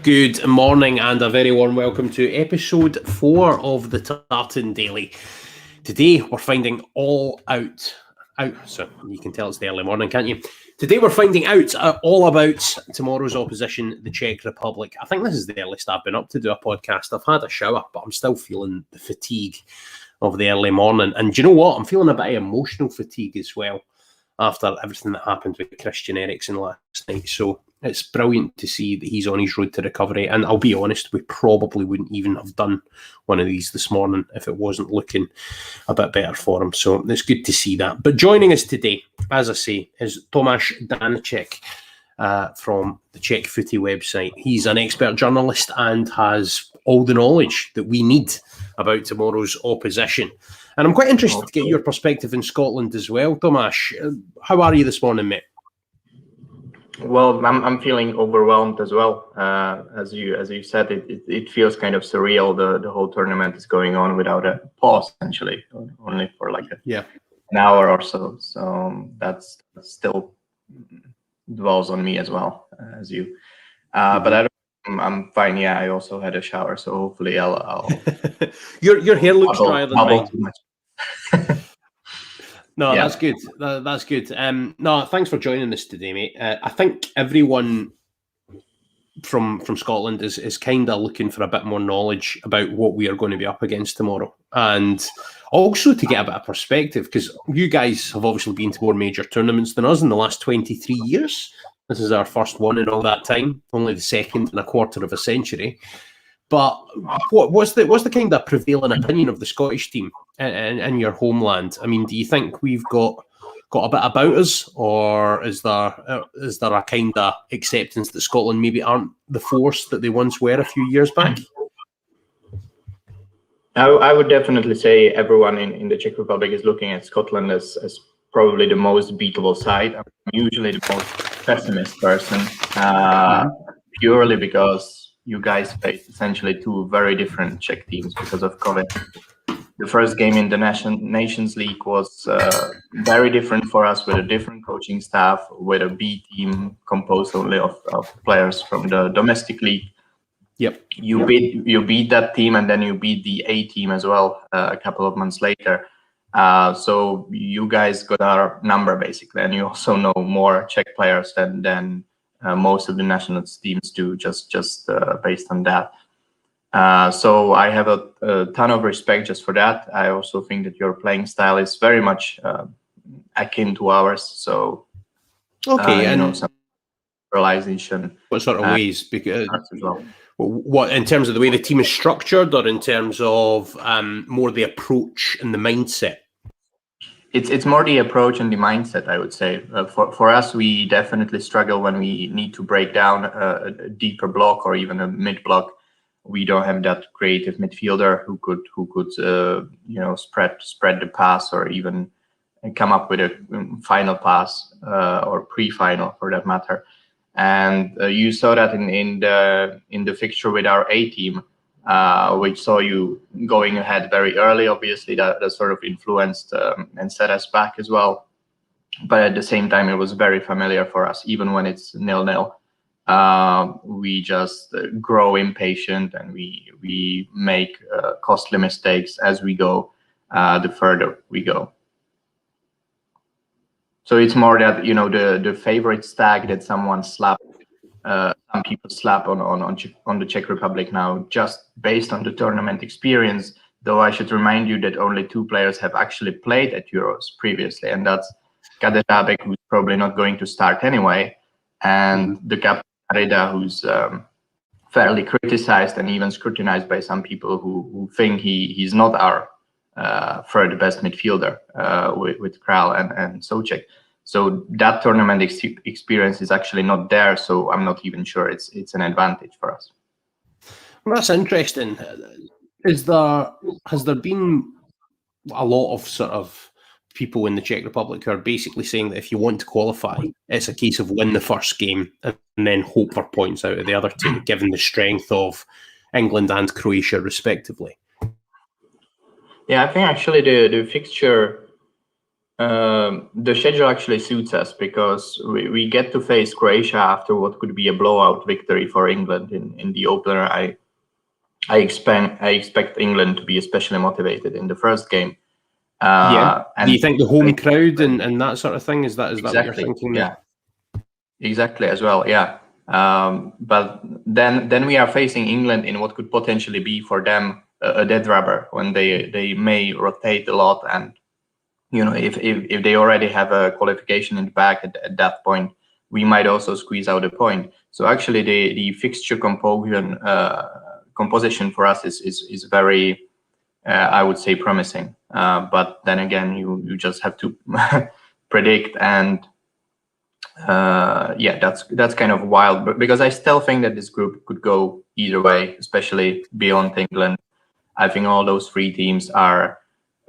Good morning and a very warm welcome to episode 4 of the Tartan Daily. Today we're finding all out. So you can tell it's the early morning, can't you? Today we're finding out all about tomorrow's opposition, the Czech Republic. I think this is the earliest I've been up to do a podcast. I've had a shower, but I'm still feeling the fatigue of the early morning. And do you know what? I'm feeling a bit of emotional fatigue as well after everything that happened with Christian Eriksen last night. So it's brilliant to see that he's on his road to recovery. And I'll be honest, we probably wouldn't even have done one of these this morning if it wasn't looking a bit better for him. So it's good to see that. But joining us today, as I say, is Tom Danicek from the Czech Footy website. He's an expert journalist and has all the knowledge that we need about tomorrow's opposition. And I'm quite interested to get your perspective in Scotland as well. Tomáš, how are you this morning, mate? Well, I'm feeling overwhelmed as well. As you said, it feels kind of surreal. The whole tournament is going on without a pause, essentially, only for like an hour or so. So that's still dwells on me as well as you. But I'm fine. Yeah, I also had a shower, so hopefully I'll your hair looks drier than mine. No, Yeah. That's good. That's good. No, thanks for joining us today, mate. I think everyone from Scotland is kind of looking for a bit more knowledge about what we are going to be up against tomorrow, and also to get a bit of perspective, because you guys have obviously been to more major tournaments than us in the last 23 years. This is our first one in all that time, only the second in a quarter of a century. But what's the kind of prevailing opinion of the Scottish team in your homeland? I mean, do you think we've got a bit about us, or is there a kind of acceptance that Scotland maybe aren't the force that they once were a few years back? I would definitely say everyone in the Czech Republic is looking at Scotland as probably the most beatable side. I'm usually the most pessimist person, purely because you guys faced essentially two very different Czech teams because of COVID. The first game in the Nations League was very different for us, with a different coaching staff, with a B team composed only of players from the domestic league. Yep. You beat that team, and then you beat the A team as well a couple of months later. So you guys got our number basically, and you also know more Czech players than most of the national teams do, just based on that. So I have a ton of respect just for that. I also think that your playing style is very much akin to ours. So and some realization. What sort of ways? Because what, in terms of the way the team is structured, or in terms of more the approach and the mindset? It's more the approach and the mindset, I would say. For us, we definitely struggle when we need to break down a deeper block or even a mid block. We don't have that creative midfielder who could spread the pass, or even come up with a final pass or pre-final for that matter. And you saw that in the fixture with our A team, which saw you going ahead very early. Obviously, that sort of influenced and set us back as well. But at the same time, it was very familiar for us, even when it's 0-0. We just grow impatient, and we make costly mistakes as we go, the further we go. So it's more that, the favorite stag that someone slapped, some people slap on the Czech Republic now, just based on the tournament experience. Though I should remind you that only 2 players have actually played at Euros previously, and that's Hodgeythehack, who's probably not going to start anyway, and the captain Rida, who's fairly criticized and even scrutinized by some people who think he's not our third best midfielder with Král and Souček. So that tournament experience is actually not there. So I'm not even sure it's an advantage for us. Well, that's interesting. Has there been a lot of sort of people in the Czech Republic who are basically saying that if you want to qualify, it's a case of win the first game and then hope for points out of the other two, given the strength of England and Croatia respectively? Yeah, I think actually the fixture The schedule actually suits us because we get to face Croatia after what could be a blowout victory for England in the opener. I expect England to be especially motivated in the first game. And do you think the home crowd and that sort of thing is that exactly what you're thinking? Yeah, exactly as well. Yeah, but then we are facing England in what could potentially be for them a dead rubber when they may rotate a lot, and if they already have a qualification in the bag at that point, we might also squeeze out a point. So actually, the fixture composition for us is very, I would say, promising. But then again, you just have to predict, and that's kind of wild. But because I still think that this group could go either way, especially beyond England. I think all those three teams are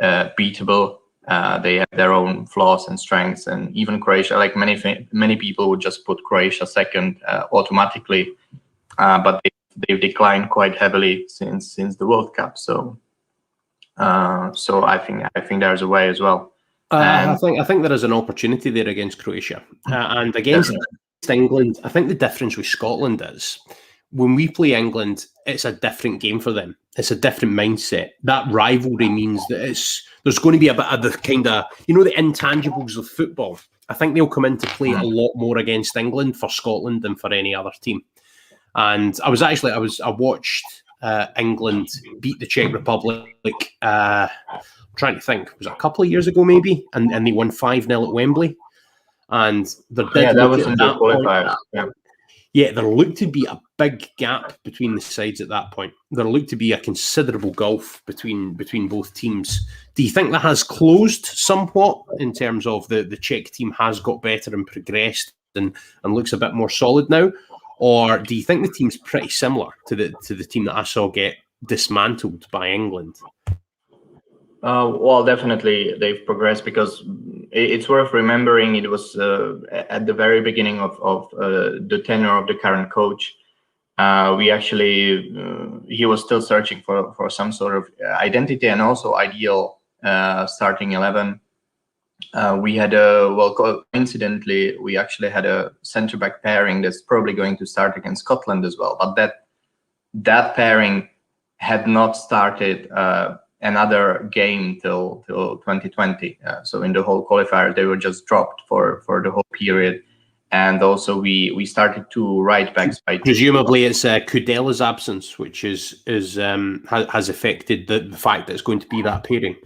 beatable. They have their own flaws and strengths, and even Croatia, like many people would just put Croatia second automatically, but they've declined quite heavily since the World Cup. So I think there's a way as well. I think there is an opportunity there against Croatia and against England. I think the difference with Scotland is when we play England, it's a different game for them. It's a different mindset. That rivalry means that there's going to be a bit of the kind of, the intangibles of football. I think they'll come into play a lot more against England for Scotland than for any other team. And I watched England beat the Czech Republic. I'm trying to think, was it a couple of years ago maybe? And they won 5-0 at Wembley. And that was in the qualifiers. Yeah, there looked to be a big gap between the sides at that point. There looked to be a considerable gulf between both teams. Do you think that has closed somewhat in terms of the Czech team has got better and progressed and looks a bit more solid now? Or do you think the team's pretty similar to the team that I saw get dismantled by England? Well, definitely they've progressed, because it's worth remembering it was at the very beginning of the tenure of the current coach. We actually he was still searching for some sort of identity and also ideal starting 11. We had coincidentally, we actually had a centre-back pairing that's probably going to start against Scotland as well. But that pairing had not started another game till 2020. So in the whole qualifier, they were just dropped for the whole period. And also we started two right backs. Presumably it's Kudela's absence, which has affected the fact that it's going to be that pairing.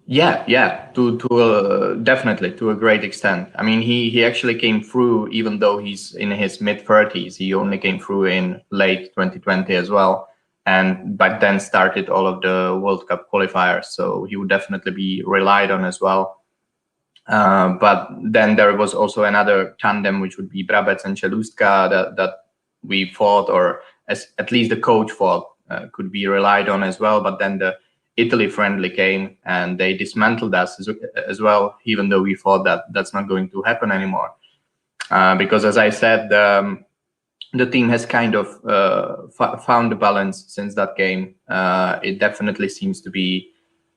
Yeah, to definitely to a great extent. I mean, he actually came through, even though he's in his mid-30s. He only came through in late 2020 as well, and back then started all of the World Cup qualifiers. So he would definitely be relied on as well. But then there was also another tandem, which would be Brabec and Czelustka, that we thought, or at least the coach thought, could be relied on as well. But then the Italy friendly came and they dismantled us as well, even though we thought that that's not going to happen anymore. Because as I said, the team has kind of found the balance since that game. It definitely seems to be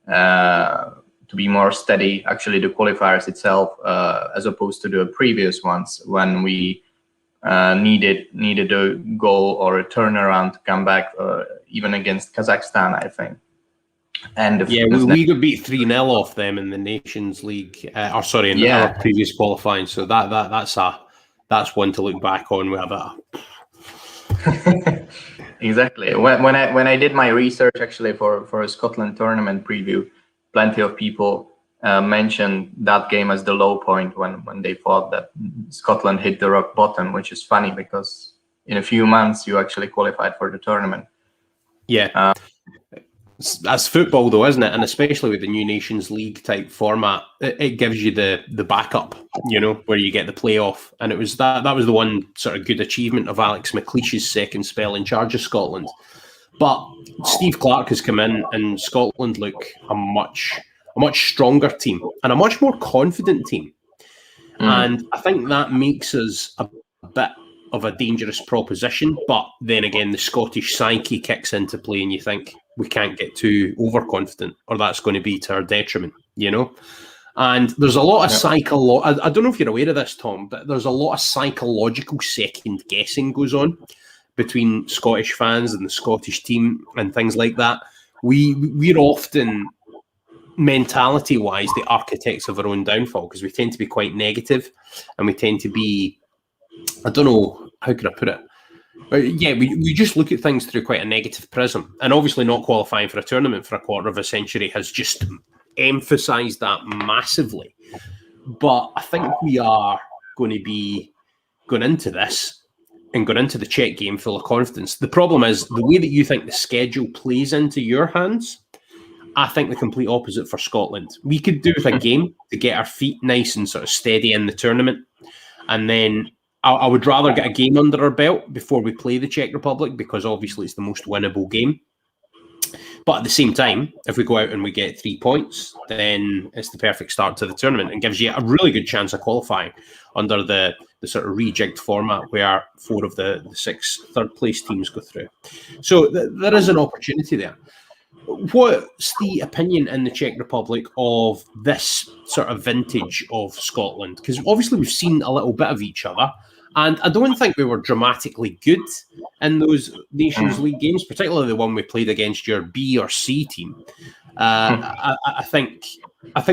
more steady. Actually, the qualifiers itself, as opposed to the previous ones, when we needed a goal or a turnaround to come back, even against Kazakhstan, I think. And we got beat 3-0 off them in the Nations League, our previous qualifying. So that's one to look back on. We have exactly. When I did my research actually for a Scotland tournament preview, plenty of people mentioned that game as the low point when they thought that Scotland hit the rock bottom, which is funny because in a few months you actually qualified for the tournament. Yeah. That's football though, isn't it? And especially with the new Nations League type format, it gives you the backup, where you get the playoff. And it was that was the one sort of good achievement of Alex McLeish's second spell in charge of Scotland. But Steve Clarke has come in and Scotland look a much stronger team and a much more confident team. And I think that makes us a bit of a dangerous proposition. But then again, the Scottish psyche kicks into play and you think, we can't get too overconfident or that's going to be to our detriment, And there's a lot of I don't know if you're aware of this, Tom, but there's a lot of psychological second guessing goes on between Scottish fans and the Scottish team and things like that. We're often, mentality-wise, the architects of our own downfall, because we tend to be quite negative, and we tend to be, I don't know, how can I put it? Yeah, we just look at things through quite a negative prism. And obviously not qualifying for a tournament for a quarter of a century has just emphasised that massively. But I think we are going to be going into this and going into the Czech game full of confidence. The problem is the way that you think the schedule plays into your hands, I think the complete opposite for Scotland. We could do with a game to get our feet nice and sort of steady in the tournament. And then I would rather get a game under our belt before we play the Czech Republic, because obviously it's the most winnable game. But at the same time, if we go out and we get 3 points, then it's the perfect start to the tournament and gives you a really good chance of qualifying under the sort of rejigged format where 4 of the 6 third-place teams go through. So there is an opportunity there. What's the opinion in the Czech Republic of this sort of vintage of Scotland? Because obviously we've seen a little bit of each other, and I don't think we were dramatically good in those Nations League games, particularly the one we played against your B or C team. I think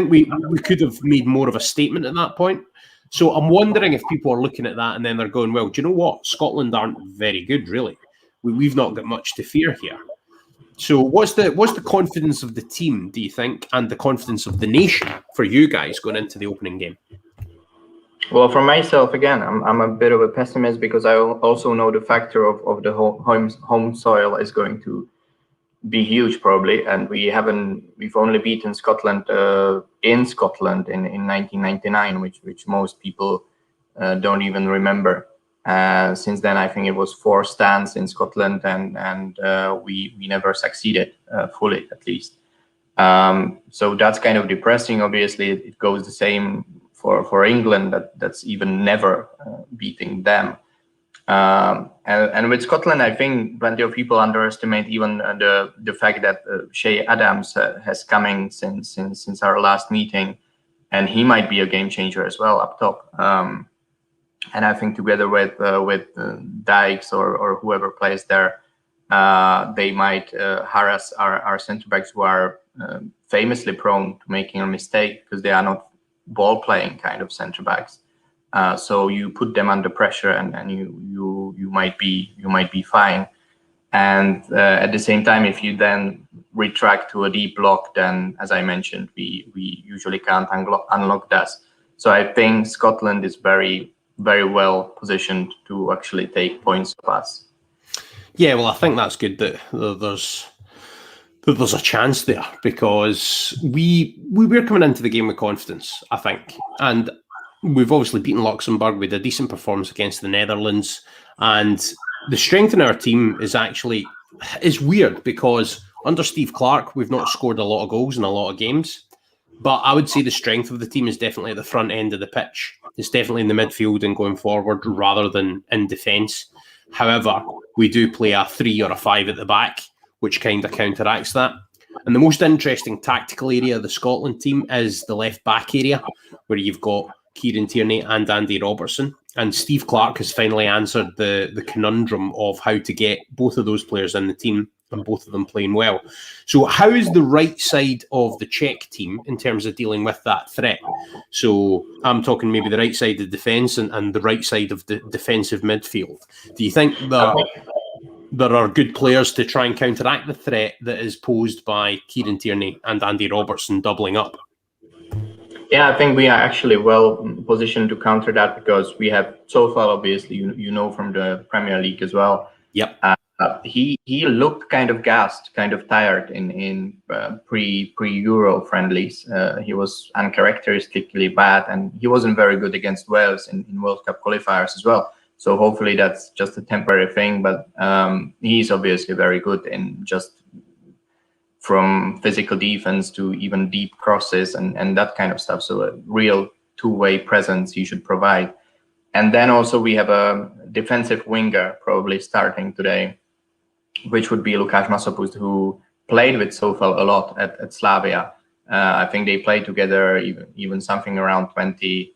we could have made more of a statement at that point. So I'm wondering if people are looking at that and then they're going, well, do you know what? Scotland aren't very good, really. We've not got much to fear here. So what's the confidence of the team, do you think, and the confidence of the nation for you guys going into the opening game? Well, for myself, again, I'm a bit of a pessimist, because I also know the factor of the home soil is going to be huge, probably. And we've only beaten Scotland in Scotland in 1999, which most people don't even remember. Since then, I think it was 4 stands in Scotland, and we never succeeded fully, at least. So that's kind of depressing. Obviously, it goes the same for England, that's even never beating them. And with Scotland, I think plenty of people underestimate even the fact that Shay Adams has coming since our last meeting, and he might be a game changer as well up top. And I think together with Dykes or whoever plays there, they might harass our centre backs, who are famously prone to making a mistake because they are not ball playing kind of centre backs. So you put them under pressure, and you might be fine. And at the same time, if you then retract to a deep block, then, as I mentioned, we usually can't unlock that. So I think Scotland is very, very well positioned to actually take points of us. Yeah, well, I think that's good that there's a chance there, because we're coming into the game with confidence, I think. And we've obviously beaten Luxembourg with a decent performance against the Netherlands. And the strength in our team is weird, because under Steve Clarke, we've not scored a lot of goals in a lot of games. But I would say the strength of the team is definitely at the front end of the pitch. It's definitely in the midfield and going forward rather than in defence. However, we do play a 3 or a 5 at the back, which kind of counteracts that. And the most interesting tactical area of the Scotland team is the left back area, where you've got Kieran Tierney and Andy Robertson. And Steve Clarke has finally answered the conundrum of how to get both of those players in the team and both of them playing well. So how is the right side of the Czech team in terms of dealing with that threat? So I'm talking maybe the right side of defence and the right side of the defensive midfield. Do you think there are good players to try and counteract the threat that is posed by Kieran Tierney and Andy Robertson doubling up? Yeah, I think we are actually well positioned to counter that, because we have so far, obviously, you know, from the Premier League as well. Yep. He looked kind of gassed, kind of tired in pre-Euro friendlies. He was uncharacteristically bad, and he wasn't very good against Wales in World Cup qualifiers as well. So hopefully that's just a temporary thing. But he's obviously very good in just from physical defense to even deep crosses and that kind of stuff. So a real two-way presence he should provide. And then also we have a defensive winger probably starting today, which would be Lukáš Masopust, who played with Sofal a lot at Slavia. I think they play together even something around 20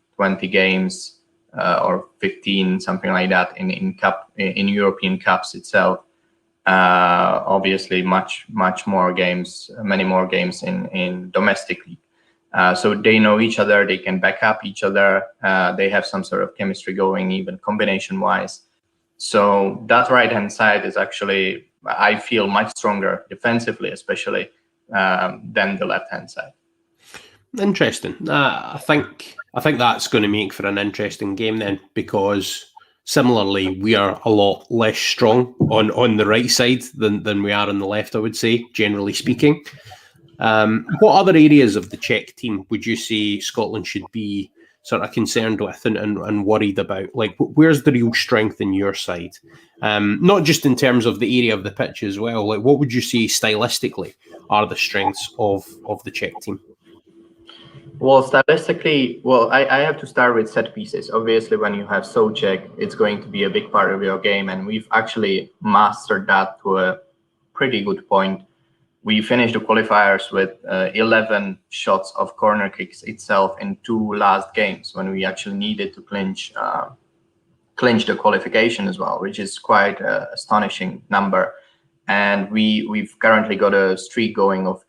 games or 15, something like that in European Cups itself. Obviously, much more games, many more games in domestic league. So they know each other, they can back up each other. They have some sort of chemistry going, even combination-wise. So that right-hand side is actually, I feel, much stronger defensively, especially than the left-hand side. Interesting. I think that's going to make for an interesting game then, because similarly we are a lot less strong on the right side than we are on the left, I would say, generally speaking. What other areas of the Czech team would you say Scotland should be sort of concerned with and worried about? Like, where's the real strength in your side? Not just in terms of the area of the pitch as well. Like, what would you say stylistically are the strengths of the Czech team? Well, stylistically, I have to start with set pieces. Obviously, when you have Souček, it's going to be a big part of your game, and we've actually mastered that to a pretty good point. We finished the qualifiers with 11 shots of corner kicks itself in 2 last games when we actually needed to clinch the qualification as well, which is quite an astonishing number. And we've currently got a streak going of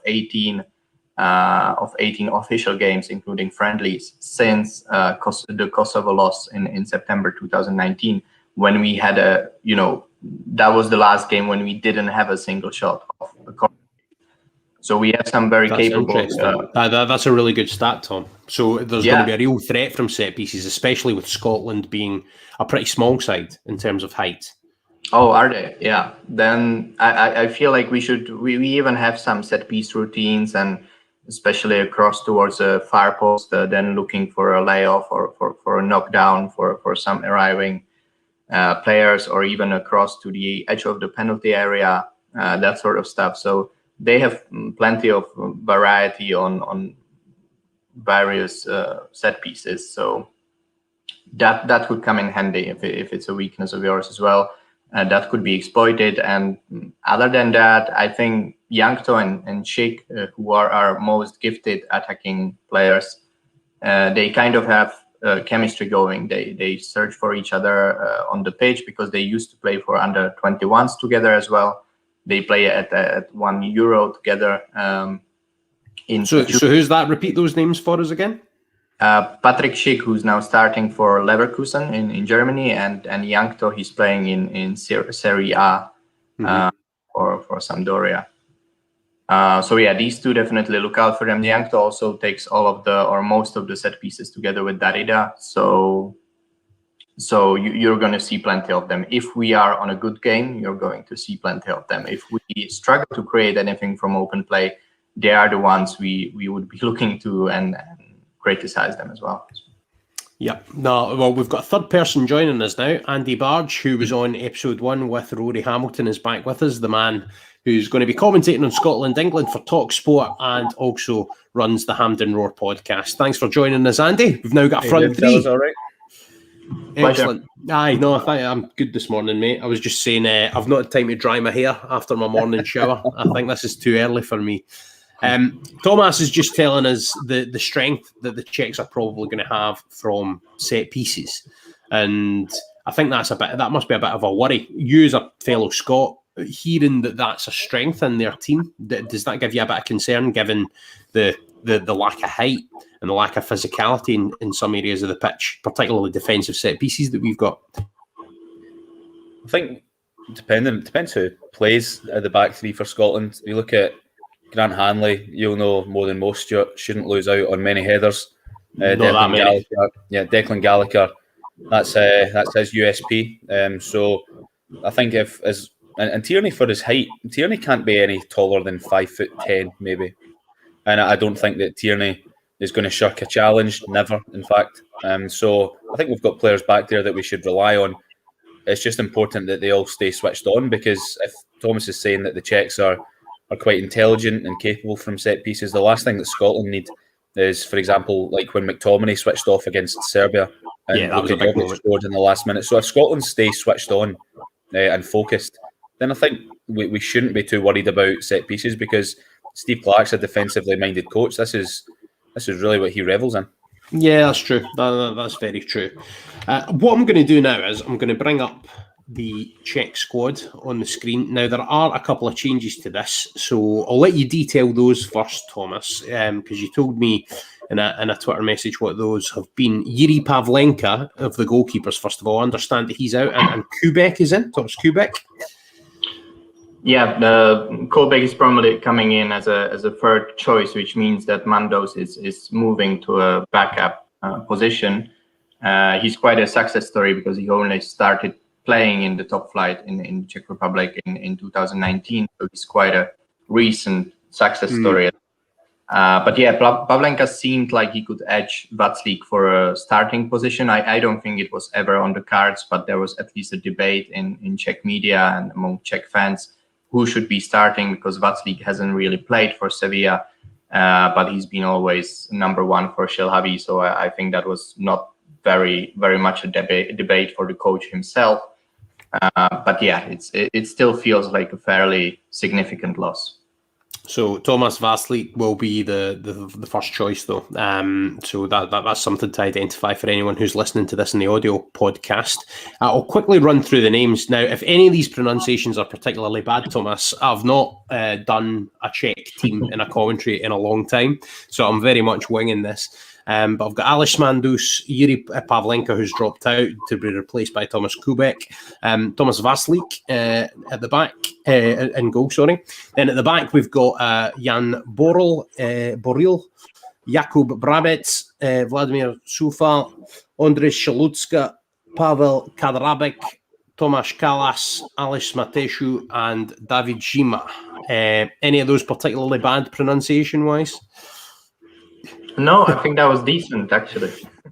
18 official games, including friendlies, since the Kosovo loss in September 2019, when we had that was the last game when we didn't have a single shot of a corner. So we have some very capable. That's a really good stat, Tom. So there's going to be a real threat from set pieces, especially with Scotland being a pretty small side in terms of height. Oh, are they? Yeah. Then I feel like we even have some set piece routines, and especially across towards a far post, then looking for a layoff or for a knockdown for some arriving players, or even across to the edge of the penalty area, that sort of stuff. So they have plenty of variety on various set pieces. So that could come in handy if it's a weakness of yours as well. That could be exploited. And other than that, I think Jankto and Schick, who are our most gifted attacking players, they kind of have chemistry going. They search for each other on the pitch, because they used to play for under 21s together as well. They play at 1 Euro together. So who's that? Repeat those names for us again. Patrick Schick, who's now starting for Leverkusen in Germany, and Jankto, he's playing in Serie A for Sampdoria. So yeah, these two, definitely look out for them. Jankto also takes all of most of the set pieces together with Darida. So you're going to see plenty of them. If we are on a good game, you're going to see plenty of them. If we struggle to create anything from open play, they are the ones we would be looking to and criticize them as well. Yeah. No, well, we've got a third person joining us now. Andy Barge, who was on episode 1 with Rory Hamilton, is back with us, the man who's going to be commentating on Scotland, England for TalkSport, and also runs the Hampden Roar podcast. Thanks for joining us, Andy. We've now got a front three. All right. Excellent. Aye, no, I think I'm good this morning, mate. I was just saying I've not had time to dry my hair after my morning shower. I think this is too early for me. Thomas is just telling us the strength that the Czechs are probably going to have from set pieces, and I think that must be a bit of a worry. You, as a fellow Scot, hearing that's a strength in their team, does that give you a bit of concern, given the lack of height and the lack of physicality in some areas of the pitch, particularly defensive set pieces that we've got? I think depends who plays at the back three for Scotland. You look at Grant Hanley, you'll know more than most, Stuart, shouldn't lose out on many headers. Declan Gallagher, that's his USP. So I think and Tierney, for his height, Tierney can't be any taller than 5'10", maybe. And I don't think that Tierney is going to shirk a challenge, never, in fact. So I think we've got players back there that we should rely on. It's just important that they all stay switched on, because if Thomas is saying that the Czechs are quite intelligent and capable from set pieces, the last thing that Scotland need is, for example, like when McTominay switched off against Serbia and that was a big moment. Scored in the last minute. So if Scotland stay switched on and focused, then I think we shouldn't be too worried about set pieces, because Steve Clark's a defensively minded coach. This is really what he revels in. Yeah, that's true. That's very true. What I'm going to do now is I'm going to bring up the Czech squad on the screen. Now, there are a couple of changes to this, so I'll let you detail those first, Thomas, because you told me in a Twitter message what those have been. Yuri Pavlenka, of the goalkeepers, first of all, I understand that he's out, and Kubek is in. Thomas Kubek. Yeah, Kolbeck is probably coming in as a third choice, which means that Mandos is moving to a backup position. He's quite a success story because he only started playing in the top flight in the Czech Republic in 2019, so he's quite a recent success story. But yeah, Pavlenka seemed like he could edge Václav for a starting position. I don't think it was ever on the cards, but there was at least a debate in Czech media and among Czech fans who should be starting, because Václav hasn't really played for Sevilla, but he's been always number one for Šilhavý. So I think that was not very much a debate for the coach himself. But yeah, it still feels like a fairly significant loss. So Thomas Václav will be the first choice, though. So that's something to identify for anyone who's listening to this in the audio podcast. I'll quickly run through the names. Now, if any of these pronunciations are particularly bad, Thomas, I've not done a Czech team in a commentary in a long time, so I'm very much winging this. But I've got Aleš Mandus, Yuri Pavlenka, who's dropped out to be replaced by Thomas Kubek, Thomas Václav at the back, in goal, sorry. Then at the back, we've got Jan Boril, Jakub Brabec, Vladimir Sufa, Ondrej Šalutska, Pavel Kadrabek, Tomáš Kalas, Aleš Matescu, and David Zima. Any of those particularly bad pronunciation-wise? No, I think that was decent, actually.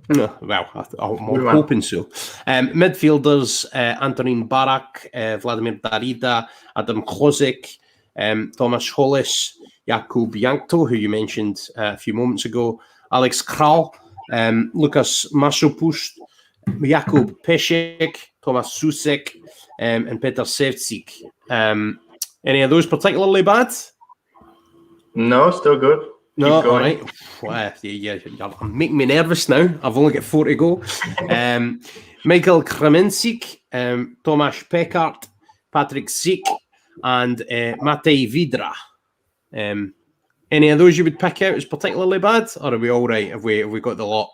No, well, I'm hoping so. Midfielders, Antonín Barak, Vladimir Darida, Adam Klosik, Tomáš Hollis, Jakub Jankto, who you mentioned a few moments ago, Alex Kral, Lukas Masopust, Jakub Pešek, Tomas Susek, and Petr Sevcik. Any of those particularly bad? No, still good. No, all right. Well, yeah, you're making me nervous now. I've only got 4 to go. Michael Kramencik, Tomáš Pekart, Patrick Zik, and Matej Vidra. Any of those you would pick out as particularly bad, or are we all right? Have we got the lot?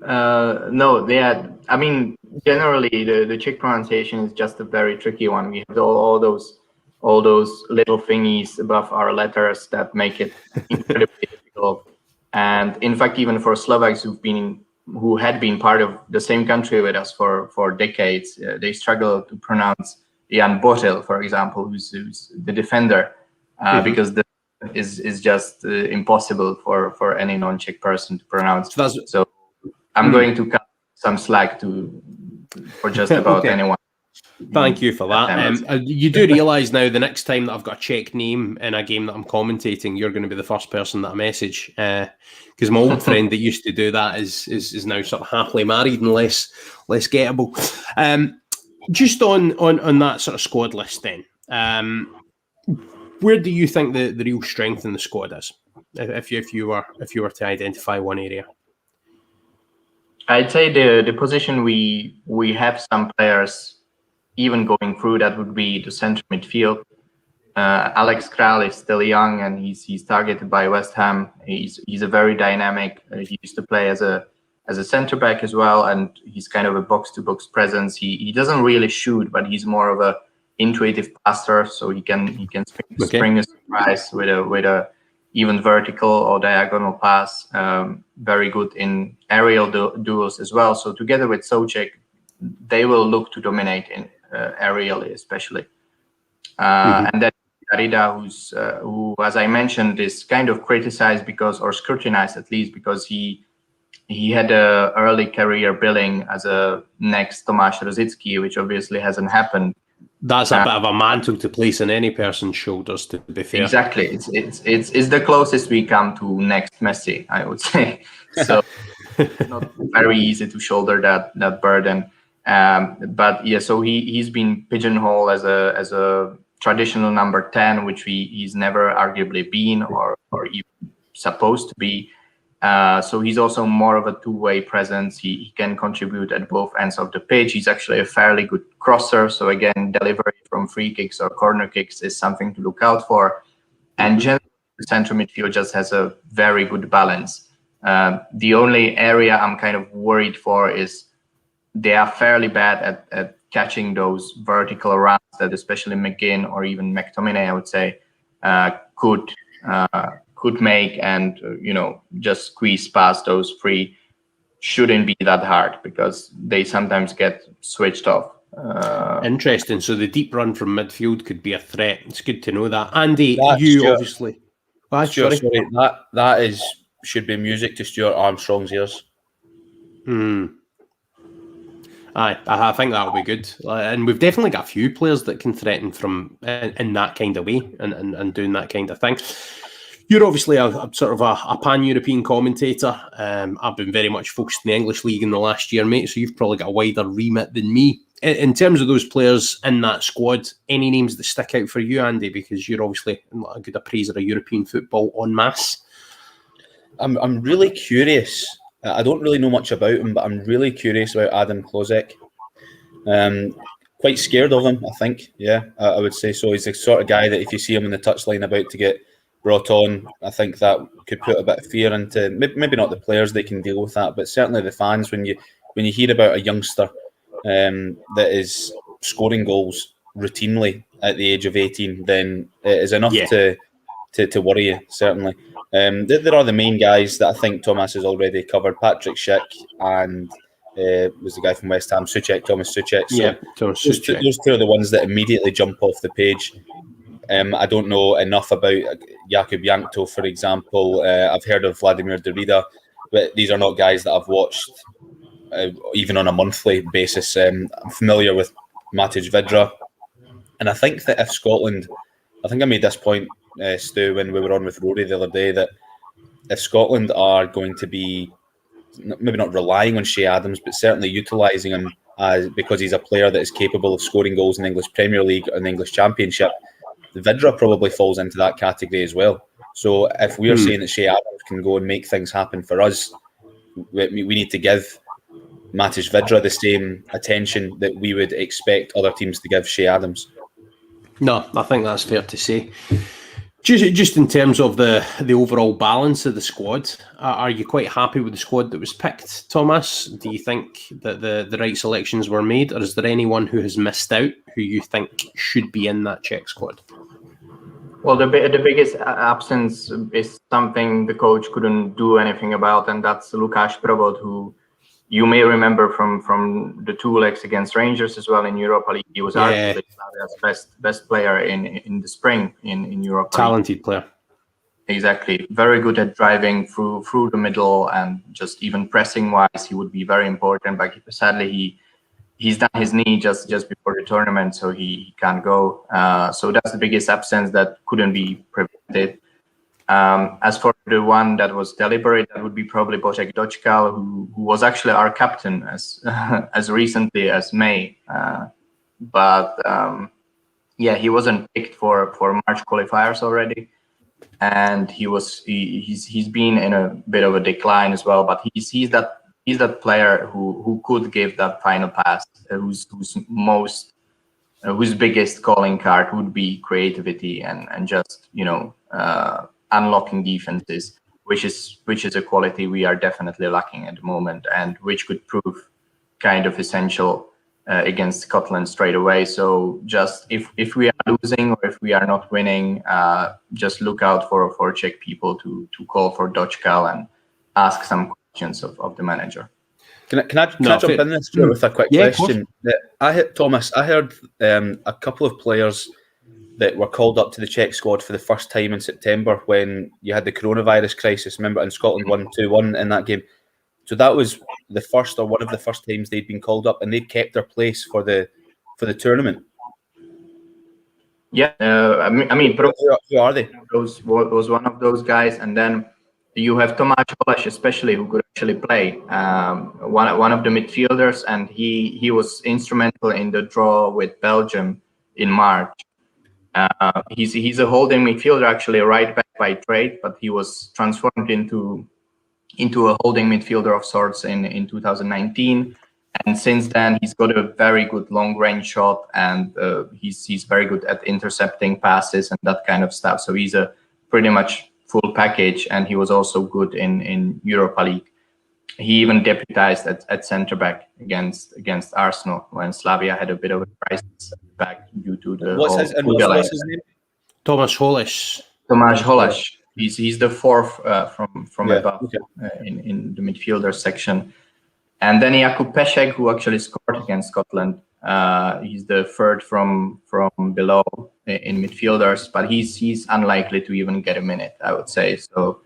No, yeah. I mean, generally, the Czech pronunciation is just a very tricky one. We have all those little thingies above our letters that make it incredibly difficult. And in fact, even for Slovaks who had been part of the same country with us for decades, they struggle to pronounce Jan Boril, for example, who's the defender, because the is just impossible for any non-Czech person to pronounce. So I'm going to cut some slack for just about anyone. Thank you for that. You do realise now the next time that I've got a Czech name in a game that I'm commentating, you're going to be the first person that I message, because my old friend that used to do that is now sort of happily married and less gettable. Just on that sort of squad list then, where do you think the real strength in the squad is, if you were to identify one area? I'd say the position we have some players even going through, that would be the centre midfield. Alex Kral is still young and he's targeted by West Ham. He's a very dynamic. He used to play as a centre back as well, and he's kind of a box to box presence. He doesn't really shoot, but he's more of a intuitive passer, so he can spring a surprise with a even vertical or diagonal pass. Very good in aerial duels as well. So together with Souček, they will look to dominate in aerially, especially. And then Darida, who, as I mentioned, is kind of criticized or scrutinized at least, because he had a early career billing as a next Tomáš Rosický, which obviously hasn't happened. That's a bit of a mantle to place on any person's shoulders, to be fair. Exactly. It's the closest we come to next Messi, I would say. So not very easy to shoulder that burden. But yeah, so he's been pigeonholed as a traditional number 10, which he's never arguably been or even supposed to be. So he's also more of a two-way presence. He can contribute at both ends of the pitch. He's actually a fairly good crosser. So again, delivery from free kicks or corner kicks is something to look out for. And generally, the central midfield just has a very good balance. The only area I'm kind of worried for is they are fairly bad at catching those vertical runs that especially McGinn or even McTominay, I would say, could make, and just squeeze past those three. Shouldn't be that hard because they sometimes get switched off. Interesting. So the deep run from midfield could be a threat. It's good to know that. Andy, Stuart, obviously. Stuart, sorry, that should be music to Stuart Armstrong's ears. I think that'll be good, and we've definitely got a few players that can threaten from in that kind of way and doing that kind of thing. You're obviously a sort of a pan-European commentator. I've been very much focused in the English league in the last year, mate, so you've probably got a wider remit than me. In terms of those players in that squad, any names that stick out for you, Andy, because you're obviously a good appraiser of European football en masse? I'm really curious. I don't really know much about him, but I'm really curious about Adam Klozek. Quite scared of him, I think. Yeah, I would say so. He's the sort of guy that if you see him in the touchline about to get brought on, I think that could put a bit of fear into maybe not the players, they can deal with that, but certainly the fans. When you hear about a youngster that is scoring goals routinely at the age of 18, then it is enough to worry you, certainly. There are the main guys that I think Thomas has already covered. Patrick Schick and was the guy from West Ham, Thomas Souček. So those two are the ones that immediately jump off the page. I don't know enough about Jakub Jankto, for example. I've heard of Vladimir Derrida, but these are not guys that I've watched even on a monthly basis. I'm familiar with Matic Vidra. And I think that if Scotland, I think I made this point, Stu, when we were on with Rory the other day, that if Scotland are going to be maybe not relying on Shea Adams, but certainly utilising him because he's a player that is capable of scoring goals in the English Premier League and the English Championship, Vidra probably falls into that category as well. So if we are saying that Shea Adams can go and make things happen for us, we need to give Matic Vidra the same attention that we would expect other teams to give Shea Adams. No, I think that's fair to say. Just in terms of the overall balance of the squad, are you quite happy with the squad that was picked, Thomas? Do you think that the right selections were made, or is there anyone who has missed out who you think should be in that Czech squad? Well, the biggest absence is something the coach couldn't do anything about, and that's Lukáš Probot, who you may remember from the 2 legs against Rangers as well in Europa League. He was arguably Slavij's best player in the spring in Europa League. Talented player. Exactly. Very good at driving through the middle, and just even pressing-wise, he would be very important. But sadly, he's done his knee just before the tournament, so he can't go. So that's the biggest absence that couldn't be prevented. As for the one that was deliberate, that would be probably Bořek Dočkal, who was actually our captain as recently as May. But he wasn't picked for March qualifiers already, and he's been in a bit of a decline as well. But he's that player who could give that final pass, whose biggest calling card would be creativity and just unlocking defenses, which is a quality we are definitely lacking at the moment, and which could prove kind of essential against Scotland straight away. So just if we are losing or if we are not winning, just look out for Czech people to call for Dočkal and ask some questions of the manager. Can I jump in this with a quick question? I heard a couple of players that were called up to the Czech squad for the first time in September when you had the coronavirus crisis. Remember, and Scotland won 2-1 in that game. So that was the first or one of the first times they'd been called up, and they'd kept their place for the tournament. Yeah, I mean, who are they? Was one of those guys, and then you have Tomáš Holeš, especially, who could actually play. One of the midfielders, and he was instrumental in the draw with Belgium in March. He's a holding midfielder, actually a right back by trade, but he was transformed into a holding midfielder of sorts in 2019. And since then, he's got a very good long range shot, and he's very good at intercepting passes and that kind of stuff. So he's a pretty much full package, and he was also good in Europa League. He even deputized at centre back against Arsenal when Slavia had a bit of a crisis back due to the what's his name? Thomas Hollish. Tomáš Holeš. He's the fourth from above okay. In the midfielder section. And then Jakub Pešek, who actually scored against Scotland. He's the third from below in midfielders, but he's unlikely to even get a minute, I would say. So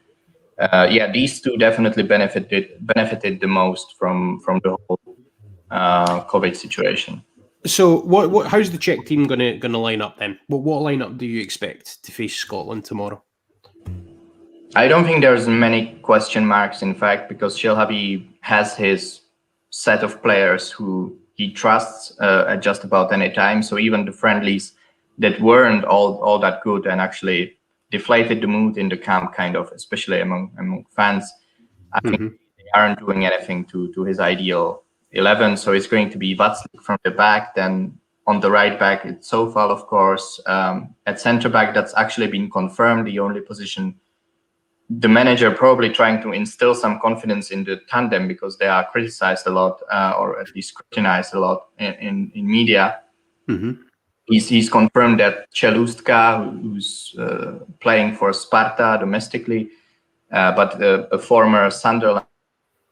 these two definitely benefited the most from the whole COVID situation. So what how's the Czech team gonna line up then? What lineup do you expect to face Scotland tomorrow? I don't think there's many question marks, in fact, because Šilhavý has his set of players who he trusts at just about any time. So even the friendlies that weren't all that good and actually deflated the mood in the camp, kind of, especially among fans, I think they aren't doing anything to his ideal 11. So it's going to be Václav from the back. Then on the right back, it's Soufal, of course. At centre back, that's actually been confirmed. The only position the manager probably trying to instill some confidence in the tandem, because they are criticized a lot, or at least scrutinized a lot in media. He's confirmed that Čelůstka, who's playing for Sparta domestically, but a former Sunderland,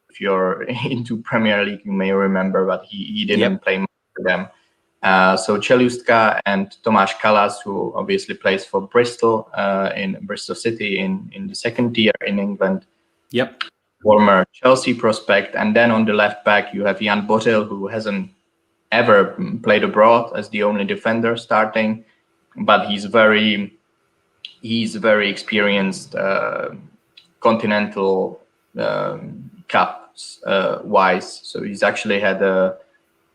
if you're into Premier League, you may remember, but he didn't play much for them. So Čelůstka and Tomáš Kalas, who obviously plays for Bristol in Bristol City in the second tier in England. Yep. Former Chelsea prospect. And then on the left back, you have Jan Bořil, who hasn't ever played abroad as the only defender starting, but he's very experienced continental cups wise. So he's actually had a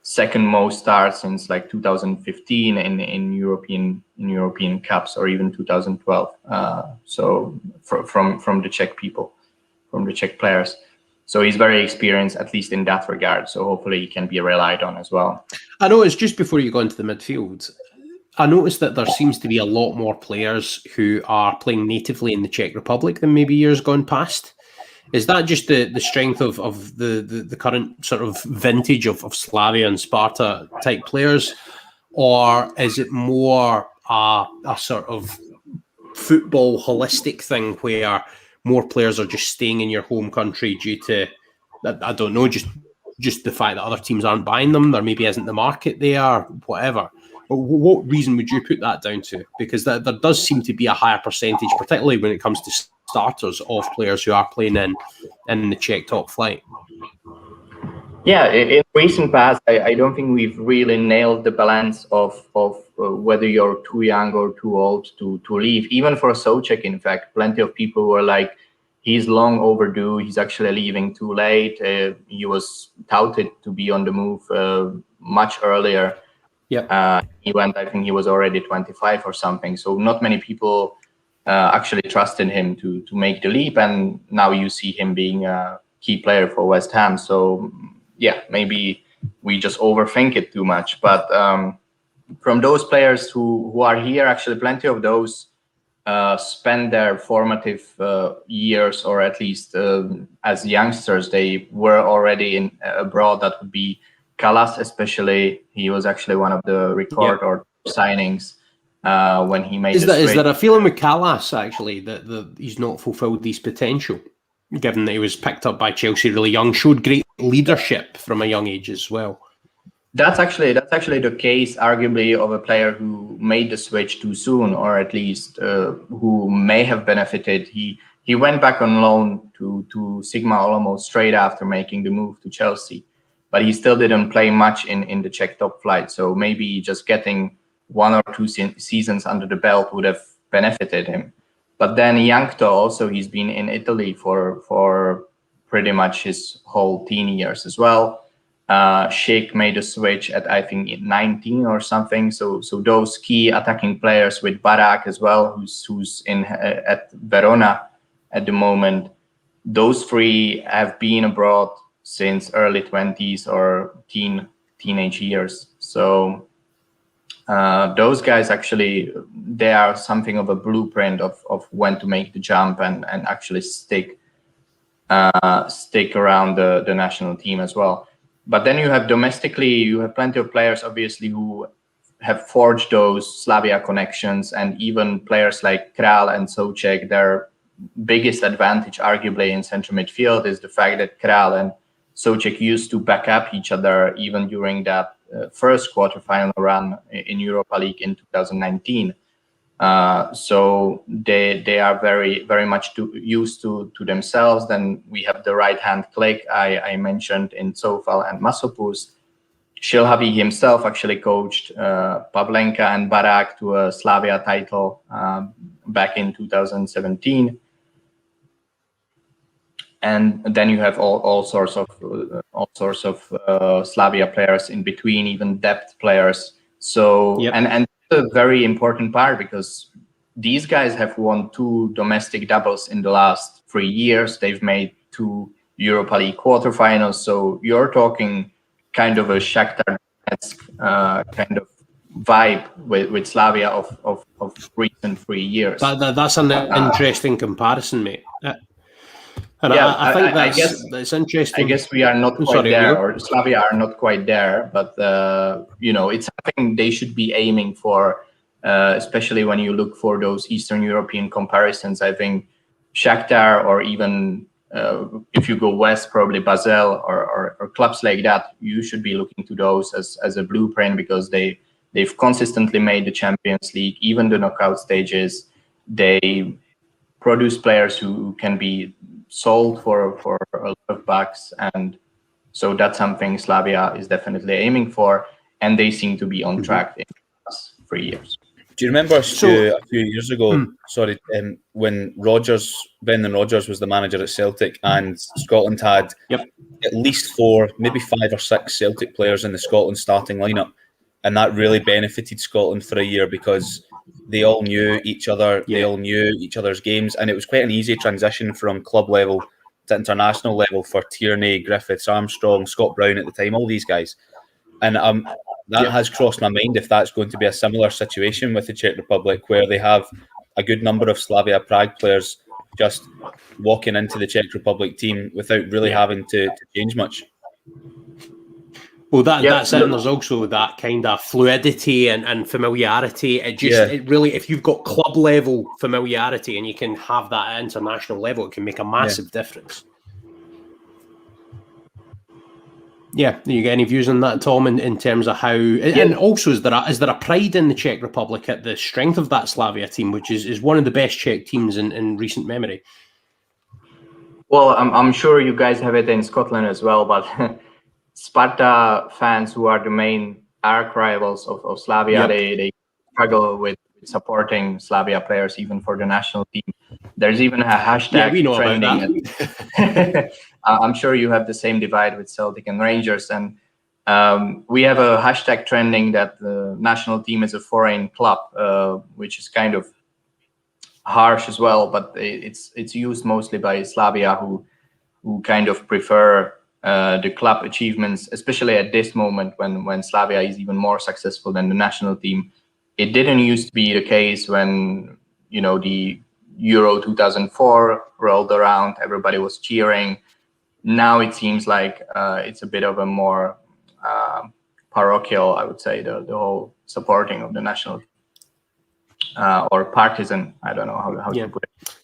second most starts since like 2015 in European Cups, or even 2012. So from the Czech people, from the Czech players. So he's very experienced, at least in that regard. So hopefully he can be relied on as well. I noticed just before you go into the midfield, I noticed that there seems to be a lot more players who are playing natively in the Czech Republic than maybe years gone past. Is that just the strength of the current sort of vintage of Slavia and Sparta type players, or is it more a sort of football holistic thing where more players are just staying in your home country due to, I don't know, just the fact that other teams aren't buying them, there maybe isn't the market there, whatever? What reason would you put that down to? Because there does seem to be a higher percentage, particularly when it comes to starters, of players who are playing in the Czech top flight. Yeah, in recent past, I don't think we've really nailed the balance of whether you're too young or too old to leave. Even for Souček, in fact, plenty of people were like, he's long overdue, he's actually leaving too late. He was touted to be on the move much earlier. Yeah, he went, I think he was already 25 or something. So not many people actually trusted him to make the leap. And now you see him being a key player for West Ham. So yeah, maybe we just overthink it too much. But from those players who are here, actually plenty of those spend their formative years, or at least as youngsters, they were already abroad. That would be Kalas, especially. He was actually one of the record or signings when he made. Is there a feeling with Kalas actually that he's not fulfilled his potential, given that he was picked up by Chelsea really young, showed great leadership from a young age as well? That's actually the case, arguably, of a player who made the switch too soon, or at least who may have benefited. He went back on loan to Sigma Olomouc straight after making the move to Chelsea, but he still didn't play much in the Czech top flight. So maybe just getting 1 or 2 seasons under the belt would have benefited him. But then Jankto also, he's been in Italy for pretty much his whole teen years as well. Schick made a switch at, I think, 19 or something. So those key attacking players, with Barak as well, who's in at Verona at the moment, those three have been abroad since early 20s or teenage years. So those guys actually, they are something of a blueprint of when to make the jump and actually stick around the national team as well. But then you have domestically, you have plenty of players, obviously, who have forged those Slavia connections, and even players like Král and Souček. Their biggest advantage, arguably, in central midfield is the fact that Král and Souček used to back up each other even during that first quarterfinal run in Europa League in 2019. So they are very, very much used to themselves. Then we have the right-hand click I mentioned in Soufal and Masopust. Šilhavý himself actually coached Pavlenka and Barak to a Slavia title back in 2017. And then you have all sorts of Slavia players in between, even depth players. So yep. and a very important part, because these guys have won 2 domestic doubles in the last 3 years. They've made 2 Europa League quarterfinals. So you're talking kind of a Shakhtar-esque kind of vibe with Slavia of recent 3 years. That's an interesting comparison, mate. And yeah, I think that's interesting. I guess we are not quite there, or Slavia are not quite there, but it's something they should be aiming for, especially when you look for those Eastern European comparisons. I think Shakhtar, or even if you go west, probably Basel or clubs like that, you should be looking to those as a blueprint, because they've consistently made the Champions League, even the knockout stages. They produce players who can be sold for a lot of bucks, and so that's something Slavia is definitely aiming for, and they seem to be on track in the last 3 years. Do you remember, Stu, a few years ago, when Brendan Rodgers was the manager at Celtic, and Scotland had at least 4, maybe 5 or 6 Celtic players in the Scotland starting lineup, and that really benefited Scotland for a year because they all knew each other, they all knew each other's games, and it was quite an easy transition from club level to international level for Tierney, Griffiths, Armstrong, Scott Brown at the time, all these guys. And that has crossed my mind if that's going to be a similar situation with the Czech Republic, where they have a good number of Slavia Prague players just walking into the Czech Republic team without really having to change much. Well, that's it. And there's also that kind of fluidity and familiarity. It really, if you've got club level familiarity and you can have that at international level, it can make a massive difference. Yeah, you get any views on that, Tom, in terms of how, and also is there a pride in the Czech Republic at the strength of that Slavia team, which is one of the best Czech teams in recent memory? Well, I'm sure you guys have it in Scotland as well, but Sparta fans, who are the main arch rivals of Slavia, they struggle with supporting Slavia players, even for the national team. There's even a hashtag trending. I'm sure you have the same divide with Celtic and Rangers, and we have a hashtag trending that the national team is a foreign club, which is kind of harsh as well, but it's used mostly by Slavia, who kind of prefer the club achievements, especially at this moment when Slavia is even more successful than the national team. It didn't used to be the case when the Euro 2004 rolled around, everybody was cheering. Now it seems like it's a bit of a more parochial, I would say, the whole supporting of the national or partisan. I don't know how to put it.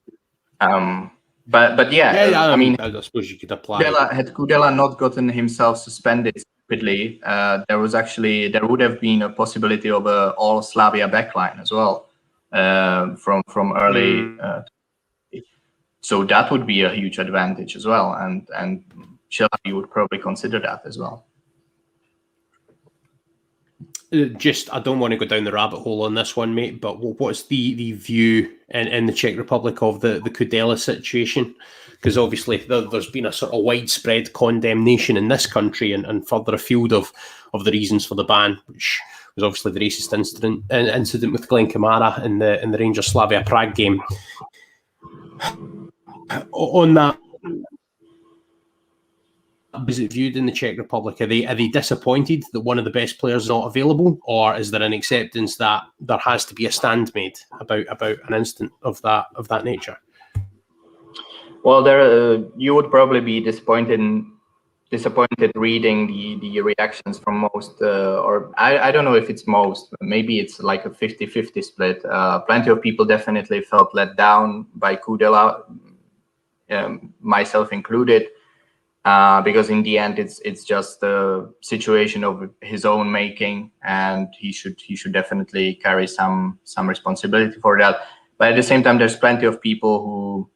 But yeah, I mean, I suppose you could apply. Had Kudela not gotten himself suspended stupidly, there would have been a possibility of a all Slavia backline as well from early. So that would be a huge advantage as well, and Šilhavý would probably consider that as well. just I don't want to go down the rabbit hole on this one, mate. But what's the view in the Czech Republic of the Kudela situation? Because obviously there's been a sort of widespread condemnation in this country and further afield of the reasons for the ban, which was obviously the racist incident with Glenn Kamara in the Rangers Slavia Prague game. On that, is it viewed in the Czech Republic? Are they disappointed that one of the best players is not available, or is there an acceptance that there has to be a stand made about an incident of that nature? Well, you would probably be disappointed reading the reactions from most, or I don't know if it's most, maybe it's like a 50-50 split. Plenty of people definitely felt let down by Kudela, myself included, because in the end it's just a situation of his own making, and he should definitely carry some responsibility for that. But at the same time, there's plenty of people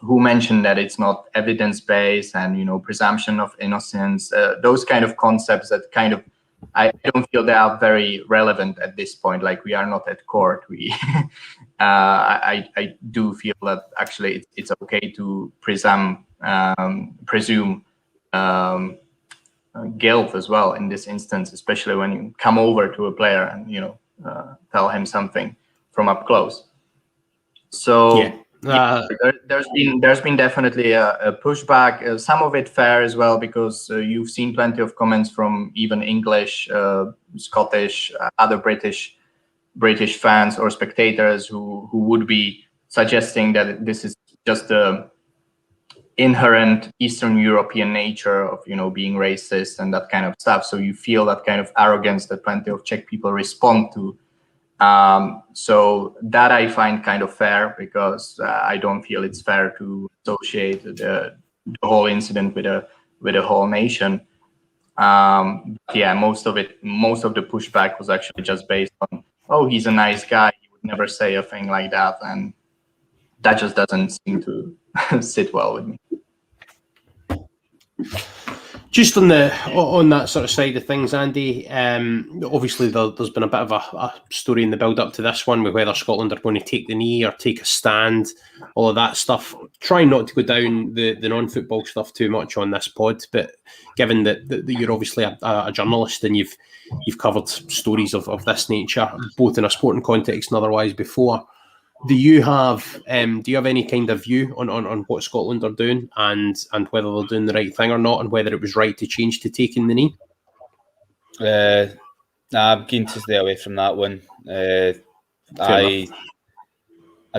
who mention that it's not evidence-based and, presumption of innocence, those kind of concepts that kind of, I don't feel they are very relevant at this point. Like, we are not at court. I do feel that actually it's okay to presume guilt as well in this instance, especially when you come over to a player and, tell him something from up close. So. Yeah. There's been definitely a pushback, some of it fair as well, because you've seen plenty of comments from even English, Scottish, other British fans or spectators who would be suggesting that this is just the inherent Eastern European nature of being racist and that kind of stuff. So you feel that kind of arrogance that plenty of Czech people respond to. So that I find kind of fair, because I don't feel it's fair to associate the whole incident with a whole nation. Yeah, most of the pushback was actually just based on, oh, he's a nice guy, he would never say a thing like that, and that just doesn't seem to sit well with me. Just on that sort of side of things, Andy, obviously there's been a bit of a story in the build-up to this one with whether Scotland are going to take the knee or take a stand, all of that stuff. Trying not to go down the non-football stuff too much on this pod, but given that you're obviously a journalist and you've covered stories of this nature, both in a sporting context and otherwise before, do you have any kind of view on what Scotland are doing and whether they're doing the right thing or not, and whether it was right to change to taking the knee? I'm keen to stay away from that one. I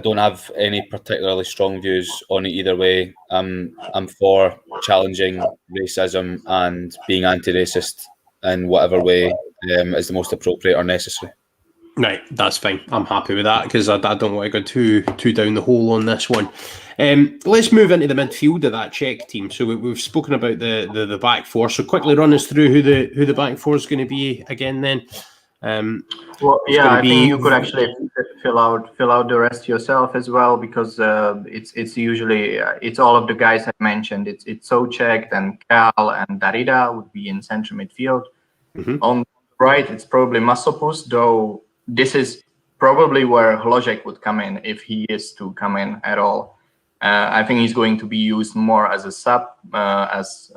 don't have any particularly strong views on it either way. I'm for challenging racism and being anti-racist in whatever way is the most appropriate or necessary. Right, that's fine. I'm happy with that, because I don't want to go too down the hole on this one. Let's move into the midfield of that Czech team. So we've spoken about the back four. So quickly run us through who the back four is going to be again then. Well, yeah, I think you could actually fill out the rest yourself as well, because it's usually it's all of the guys I mentioned. It's Souček, then Cal and Darida would be in central midfield. Mm-hmm. On the right, it's probably Masopust, though. This is probably where Hodgeythehack would come in, if he is to come in at all. I think he's going to be used more as a sub, as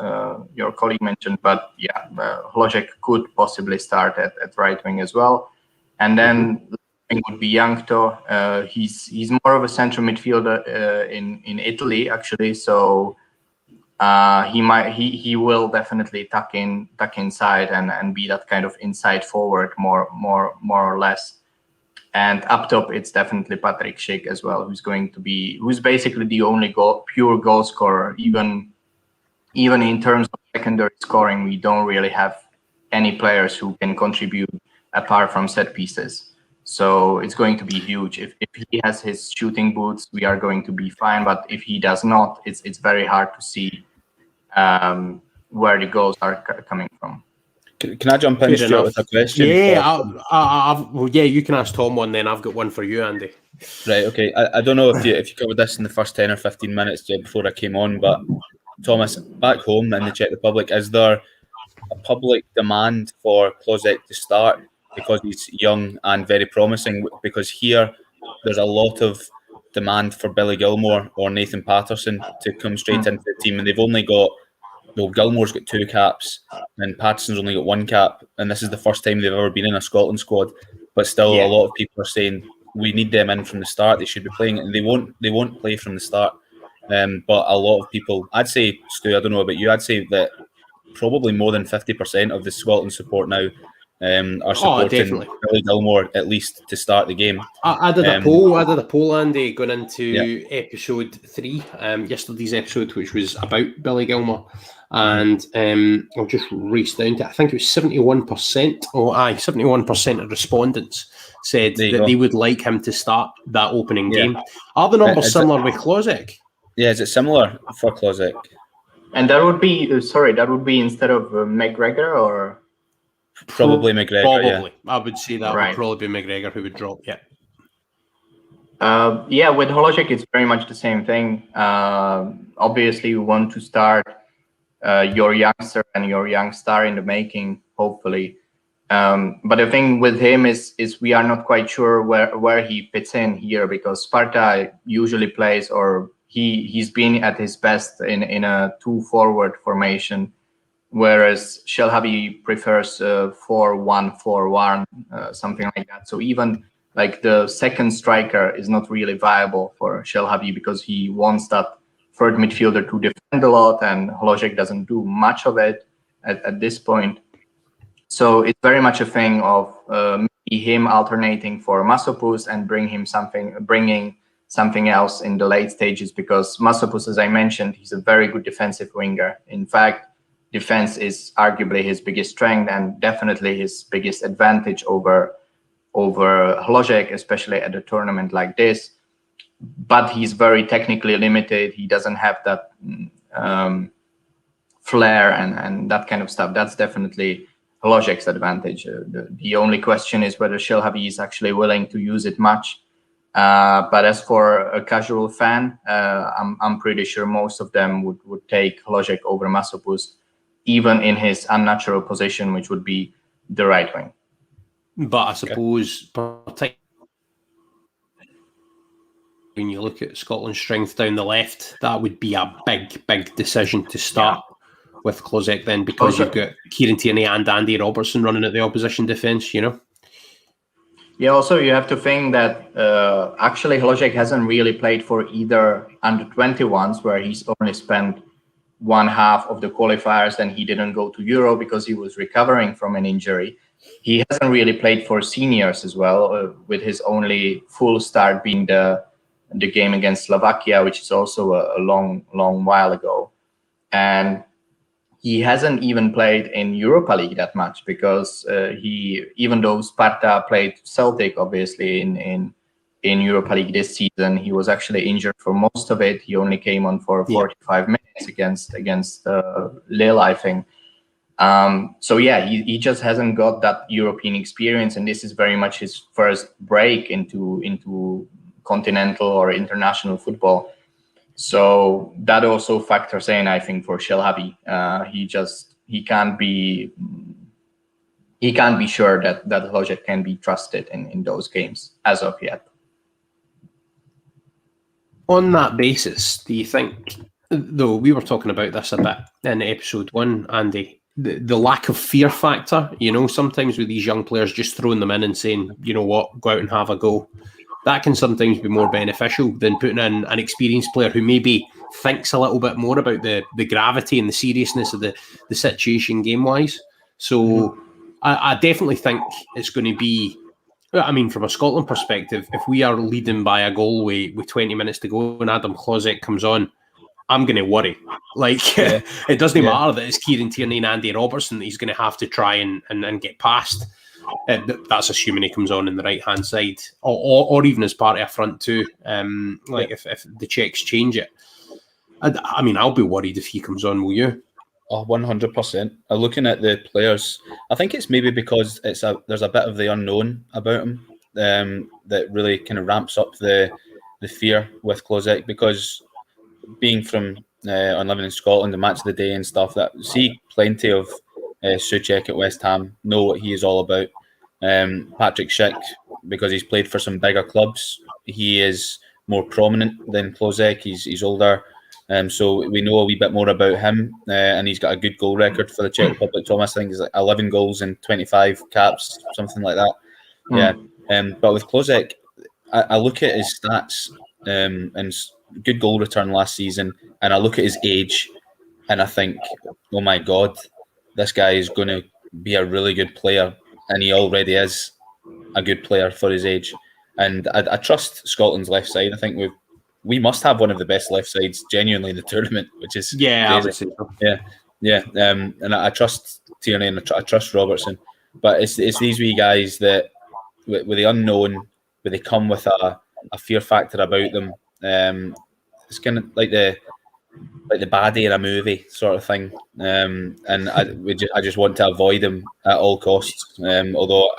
your colleague mentioned. But yeah, Hodgeythehack could possibly start at right wing as well. And then it would be Jankto. He's more of a central midfielder in Italy, actually. So he will definitely tuck inside and be that kind of inside forward more or less. And up top, it's definitely Patrik Schick as well, who's basically the only pure goal scorer. Even in terms of secondary scoring, we don't really have any players who can contribute apart from set pieces. So it's going to be huge. If he has his shooting boots, we are going to be fine. But if he does not, it's very hard to see where the goals are coming from. Can I jump in straight with a question? Yeah, you can ask Tom one, then I've got one for you, Andy. Right, okay. I don't know if you covered this in the first 10 or 15 minutes before I came on, but Thomas, back home in the Czech Republic, is there a public demand for Klozek to start because he's young and very promising. Because here, there's a lot of demand for Billy Gilmore or Nathan Patterson to come straight into the team, and they've only got. Well, Gilmore's got 2 caps, and Patterson's only got 1 cap, and this is the first time they've ever been in a Scotland squad. But still, a lot of people are saying we need them in from the start. They should be playing, and they won't play from the start. But a lot of people, I'd say, Stu, I don't know about you, I'd say that probably more than 50% of the Scotland support now are supporting Billy Gilmore at least to start the game. I did a poll, Andy, going into episode 3, yesterday's episode, which was about Billy Gilmore, and I'll just race down to, I think it was 71%. 71% of respondents said that they would like him to start that opening game. Are the numbers similar with Klozek? Yeah, is it similar for Klozek? And that would be instead of McGregor, or probably McGregor. Probably, I would say that would probably be McGregor who would drop. With Hodgeythehack, it's very much the same thing. Obviously, you want to start your youngster and your young star in the making, hopefully. But the thing with him is we are not quite sure where he fits in here, because Sparta usually plays, or he's been at his best in a 2-forward formation, whereas Shelhavi prefers 4-1-4-1, something like that. So even like the second striker is not really viable for Shelhavi, because he wants that third midfielder to defend a lot, and Hodgeythehack doesn't do much of it at this point. So it's very much a thing of maybe him alternating for Masopust and bringing something else in the late stages, because Masopust, as I mentioned, he's a very good defensive winger. In fact, defense is arguably his biggest strength and definitely his biggest advantage over Hodgeythehack, especially at a tournament like this. But he's very technically limited. He doesn't have that flair and that kind of stuff. That's definitely Hodgeythehack's advantage. The only question is whether Shelhavi is actually willing to use it much. But as for a casual fan, I'm pretty sure most of them would take Hodgeythehack over Masopust, even in his unnatural position, which would be the right wing. But I suppose, particularly when you look at Scotland's strength down the left, that would be a big decision to start with Klozek then, because you've got Kieran Tierney and Andy Robertson running at the opposition defence, you know? Yeah, also you have to think that actually Hodgeythehack hasn't really played for either under-21s, where he's only spent one half of the qualifiers, and he didn't go to Euro because he was recovering from an injury. He hasn't really played for seniors as well, with his only full start being the game against Slovakia, which is also a long while ago. And he hasn't even played in Europa League that much, because even though Sparta played Celtic, obviously, in Europa League this season, he was actually injured for most of it. He only came on for 45 minutes against Lille, I think. So he just hasn't got that European experience, and this is very much his first break into continental or international football. So that also factors in, I think, for Shelhavi. He can't be sure that Hodgeythehack can be trusted in those games as of yet. On that basis, do you think, though we were talking about this a bit in episode 1, Andy, the lack of fear factor, sometimes with these young players, just throwing them in and saying, you know what, go out and have a go, that can sometimes be more beneficial than putting in an experienced player who maybe thinks a little bit more about the gravity and the seriousness of the situation game-wise. So I definitely think it's going to be, from a Scotland perspective, if we are leading by a goal with 20 minutes to go and Adam Klozek comes on, I'm going to worry. It doesn't matter that it's Kieran Tierney and Andy Robertson that he's going to have to try and get past. That's assuming he comes on in the right-hand side, or even as part of a front two, if the Czechs change it. I'll be worried if he comes on, will you? Oh, 100%. Looking at the players, I think it's maybe because there's a bit of the unknown about him that really kind of ramps up the fear with Klozek, because being from and living in Scotland, the match of the day and stuff, that see plenty of Souček at West Ham, know what he is all about. Patrick Schick, because he's played for some bigger clubs, he is more prominent than Klozek. He's older, so we know a wee bit more about him, and he's got a good goal record for the Czech Republic. Thomas, I think, is like 11 goals and 25 caps, something like that. Yeah, but with Klozek, I look at his stats and good goal return last season, and I look at his age, and I think, oh my God, this guy is going to be a really good player, and he already is a good player for his age. And I trust Scotland's left side. I think we must have one of the best left sides genuinely in the tournament, which is crazy. I would say so. Yeah. And I trust Tierney and I trust Robertson, but it's these wee guys that with the unknown, where they come with a fear factor about them. It's kind of like the baddie in a movie sort of thing, and I just want to avoid him at all costs. Although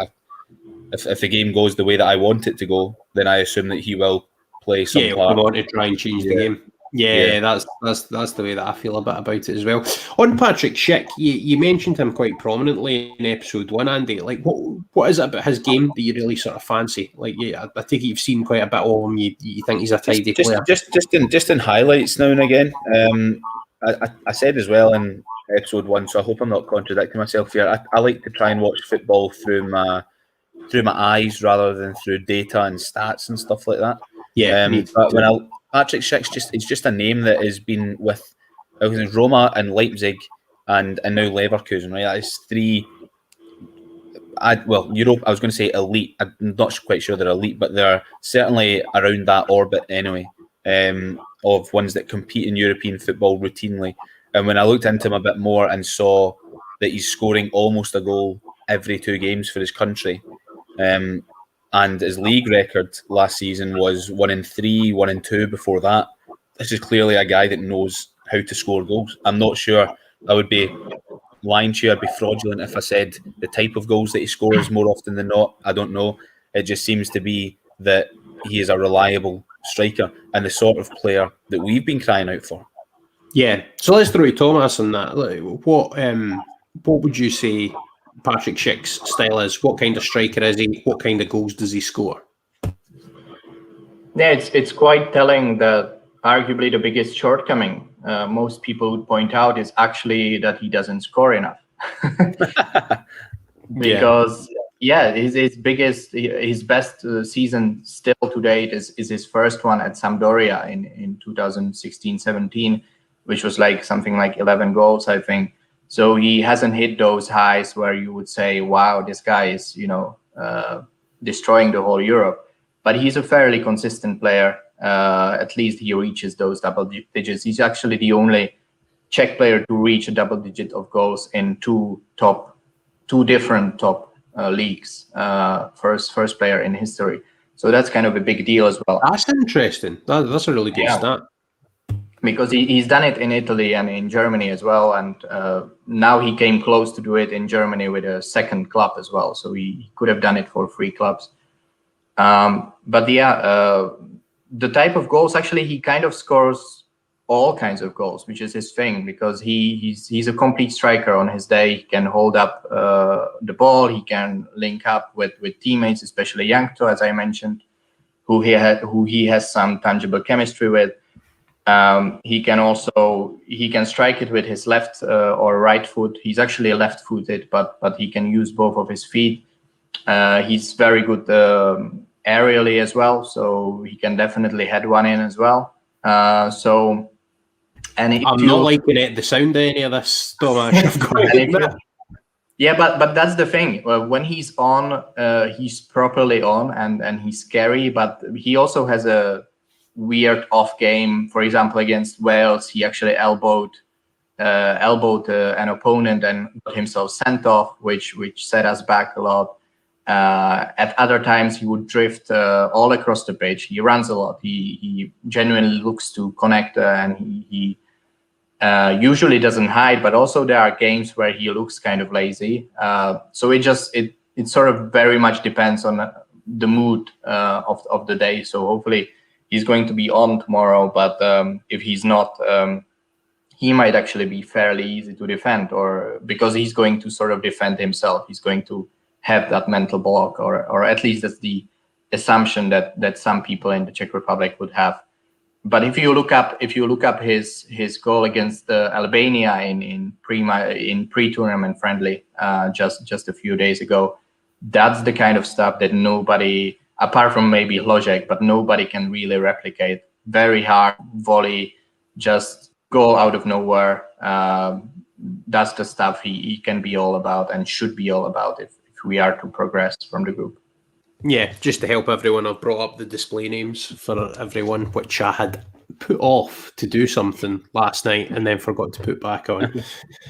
if the game goes the way that I want it to go, then I assume that he will play some part. Come on to try and change the game. Yeah, that's the way that I feel about it as well. On Patrick Schick, you mentioned him quite prominently in episode 1, Andy. Like, what is it about his game that you really sort of fancy? Like, I take it you've seen quite a bit of him. You think he's a tidy player? Just in highlights now and again. I said as well in episode 1, so I hope I'm not contradicting myself here. I like to try and watch football through my eyes rather than through data and stats and stuff like that. Yeah, but Patrick Schick's just a name that has been with Roma and Leipzig and now Leverkusen, right? That is 3. Europe. I was going to say elite. I'm not quite sure they're elite, but they're certainly around that orbit anyway. Of ones that compete in European football routinely. And when I looked into him a bit more and saw that he's scoring almost a goal every 2 games for his country, and his league record last season was 1-3, 1-2 before that. This is clearly a guy that knows how to score goals. I'm not sure I would be lying to you. I'd be fraudulent if I said the type of goals that he scores more often than not. I don't know. It just seems to be that he is a reliable striker and the sort of player that we've been crying out for. Yeah. So let's throw to Thomas on that. What would you say Patrick Schick's style is? What kind of striker is he? What kind of goals does he score? Yeah, it's quite telling that arguably the biggest shortcoming most people would point out is actually that he doesn't score enough. Because his best season still to date is his first one at Sampdoria in 2016-17, which was like something like 11 goals, I think. So he hasn't hit those highs where you would say, wow, this guy is, destroying the whole Europe. But he's a fairly consistent player. At least he reaches those double digits. He's actually the only Czech player to reach a double digit of goals in two different top leagues. First player in history. So that's kind of a big deal as well. That's interesting. That's a really good stat. Because he's done it in Italy and in Germany as well, and now he came close to do it in Germany with a second club as well. So he could have done it for 3 clubs. The type of goals, actually, he kind of scores all kinds of goals, which is his thing, because he's a complete striker on his day. He can hold up the ball. He can link up with teammates, especially Yankto, as I mentioned, who he has some tangible chemistry with. He can strike it with his left or right foot. He's actually left-footed, but he can use both of his feet. He's very good aerially as well, so he can definitely head one in as well. I'm not liking it, the sound of any of this, Thomas. Yeah, but that's the thing. When he's on, he's properly on, and he's scary. But he also has a weird off game. For example, against Wales, he actually elbowed an opponent and got himself sent off, which set us back a lot. At other times, he would drift all across the pitch. He runs a lot. He genuinely looks to connect, and he usually doesn't hide. But also there are games where he looks kind of lazy. So it sort of very much depends on the mood of the day. So hopefully he's going to be on tomorrow. But if he's not, he might actually be fairly easy to defend, or because he's going to sort of defend himself. He's going to have that mental block, or at least that's the assumption that some people in the Czech Republic would have. But if you look up his goal against Albania in pre-tournament friendly just a few days ago, that's the kind of stuff that nobody, apart from maybe Ložek, but nobody can really replicate. Very hard volley, just goal out of nowhere. That's the stuff he can be all about and should be all about if we are to progress from the group. Yeah, just to help everyone, I've brought up the display names for everyone, which I had put off to do something last night and then forgot to put back on.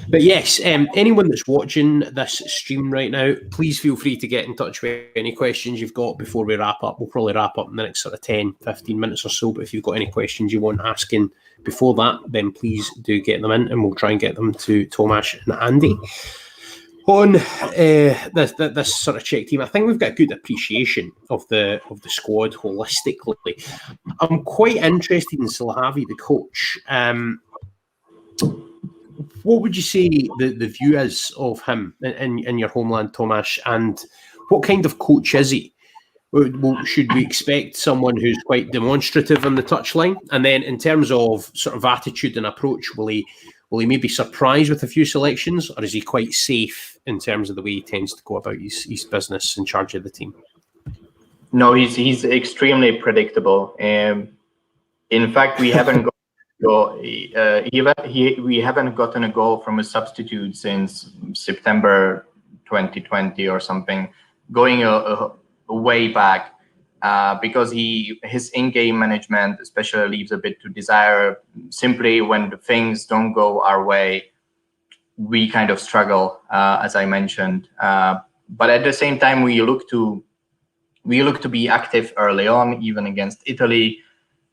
But yes, anyone that's watching this stream right now, please feel free to get in touch with any questions you've got before we wrap up. We'll probably wrap up in the next sort of 10, 15 minutes or so, but if you've got any questions you want asking before that, then please do get them in and we'll try and get them to Tomasz and Andy. On this sort of Czech team, I think we've got a good appreciation of the squad holistically. I'm quite interested in Silhavi, the coach. What would you say the view is of him in your homeland, Tomasz, and what kind of coach is he? Should we expect someone who's quite demonstrative on the touchline? And then in terms of sort of attitude and approach, will he maybe surprise with a few selections, or is he quite safe in terms of the way he tends to go about his business in charge of the team? No, he's extremely predictable. In fact, we haven't we haven't gotten a goal from a substitute since September 2020 or something, going a way back. Because his in-game management especially leaves a bit to desire. Simply when the things don't go our way, we kind of struggle, as I mentioned. But at the same time, we look to be active early on, even against Italy.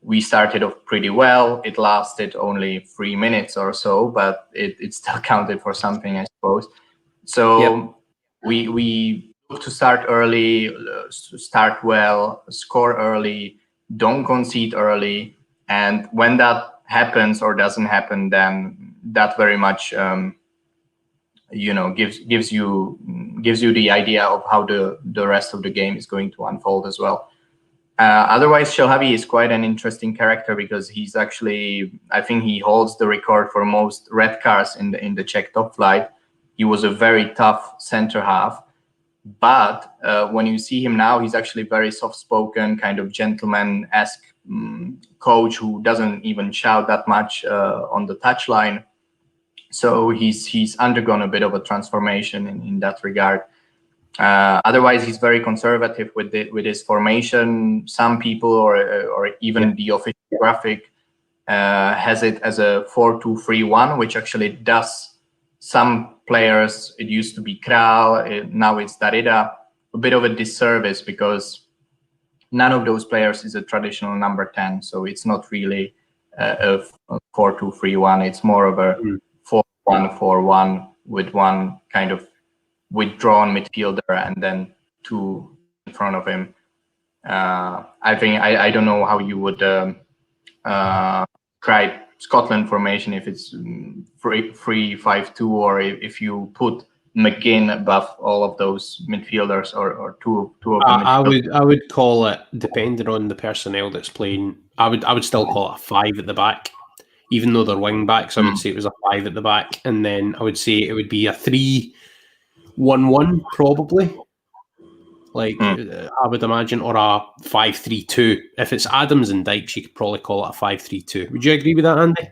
We started off pretty well. It lasted only 3 minutes or so, but it still counted for something, I suppose. So we to start early, start well, score early, don't concede early, and when that happens or doesn't happen, then that very much gives you the idea of how the rest of the game is going to unfold as well. Otherwise, Silhavi is quite an interesting character because he's actually, I think he holds the record for most red cards in the Czech top flight. He was a very tough center half. But when you see him now, he's actually very soft-spoken, kind of gentleman-esque coach who doesn't even shout that much on the touchline. So he's undergone a bit of a transformation in that regard. Otherwise, he's very conservative with his formation. Some people, or even the official graphic, has it as a 4-2-3-1, which actually does some players, it used to be Král, now it's Darida, a bit of a disservice because none of those players is a traditional number 10. So it's not really a 4-2-3-1. It's more of a 4-1-4-1 with one kind of withdrawn midfielder and then two in front of him. I think I don't know how you would describe Scotland formation, if it's 3-5-2 or if you put McGinn above all of those midfielders or two of them. I would call it, depending on the personnel that's playing, I would still call it a 5 at the back, even though they're wing backs. I would say it was a 5 at the back, and then I would say it would be a 3-1-1 probably. I would imagine, or a 5-3-2. If it's Adams and Dykes, you could probably call it a 5-3-2. Would you agree with that, Andy?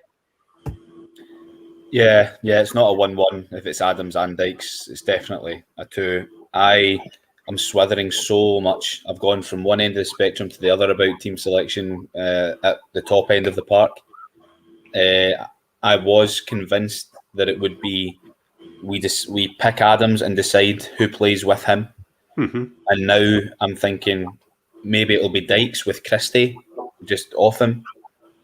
Yeah, it's not a 1-1. If it's Adams and Dykes, it's definitely a 2. I'm swithering so much. I've gone from one end of the spectrum to the other about team selection at the top end of the park. I was convinced that it would be we pick Adams and decide who plays with him. Mm-hmm. And now I'm thinking maybe it'll be Dykes with Christie just off him,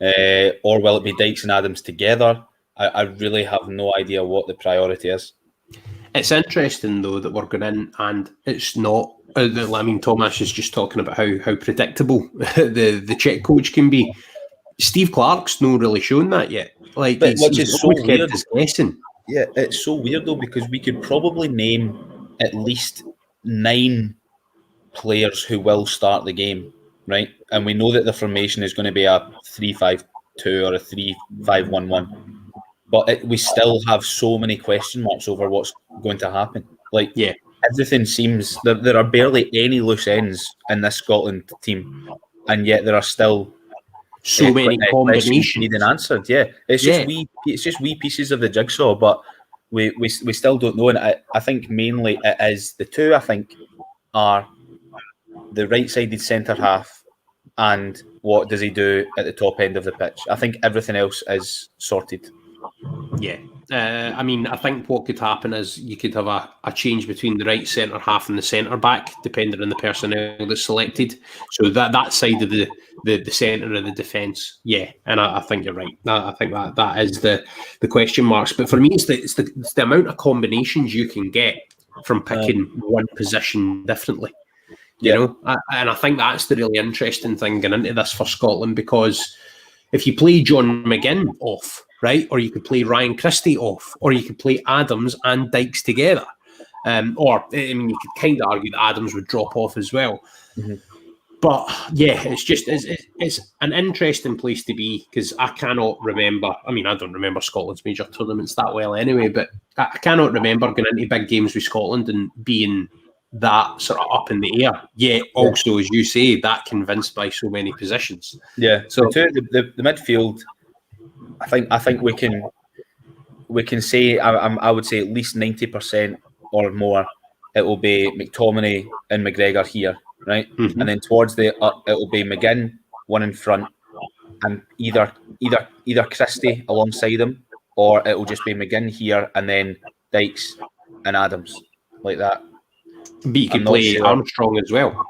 or will it be Dykes and Adams together? I really have no idea what the priority is. It's interesting though that we're going in and it's not. I mean, Tomasz is just talking about how predictable the Czech coach can be. Steve Clark's not really shown that yet. Which is so weird. Yeah, it's so weird though because we could probably name at least 9 players who will start the game, right? And we know that the formation is going to be a 3-5-2 or a 3-5-1-1. But we still have so many question marks over what's going to happen. Like, everything seems... There are barely any loose ends in this Scotland team, and yet there are still so many combinations needing answered. Yeah, it's just wee pieces of the jigsaw, but we still don't know. And I think mainly it is the two. I think are the right-sided centre half, and what does he do at the top end of the pitch. I think everything else is sorted. Yeah. I mean, I think what could happen is you could have a change between the right centre half and the centre back, depending on the personnel that's selected. So that side of the centre of the defence, and I think you're right. I think that is the question marks. But for me, it's the amount of combinations you can get from picking one position differently. You know, and I think that's the really interesting thing going into this for Scotland, because if you play John McGinn off, right, or you could play Ryan Christie off, or you could play Adams and Dykes together, or I mean, you could kind of argue that Adams would drop off as well. Mm-hmm. But it's an interesting place to be, because I cannot remember. I mean, I don't remember Scotland's major tournaments that well anyway, but I cannot remember going into big games with Scotland and being that sort of up in the air. Yet also, as you say, that convinced by so many positions. Yeah. So the midfield, I think we can say I would say at least 90% or more it will be McTominay and McGregor here, right? Mm-hmm. And then towards the it will be McGinn one in front, and either Christie alongside him, or it will just be McGinn here and then Dykes and Adams, like that. But you could play Armstrong as well.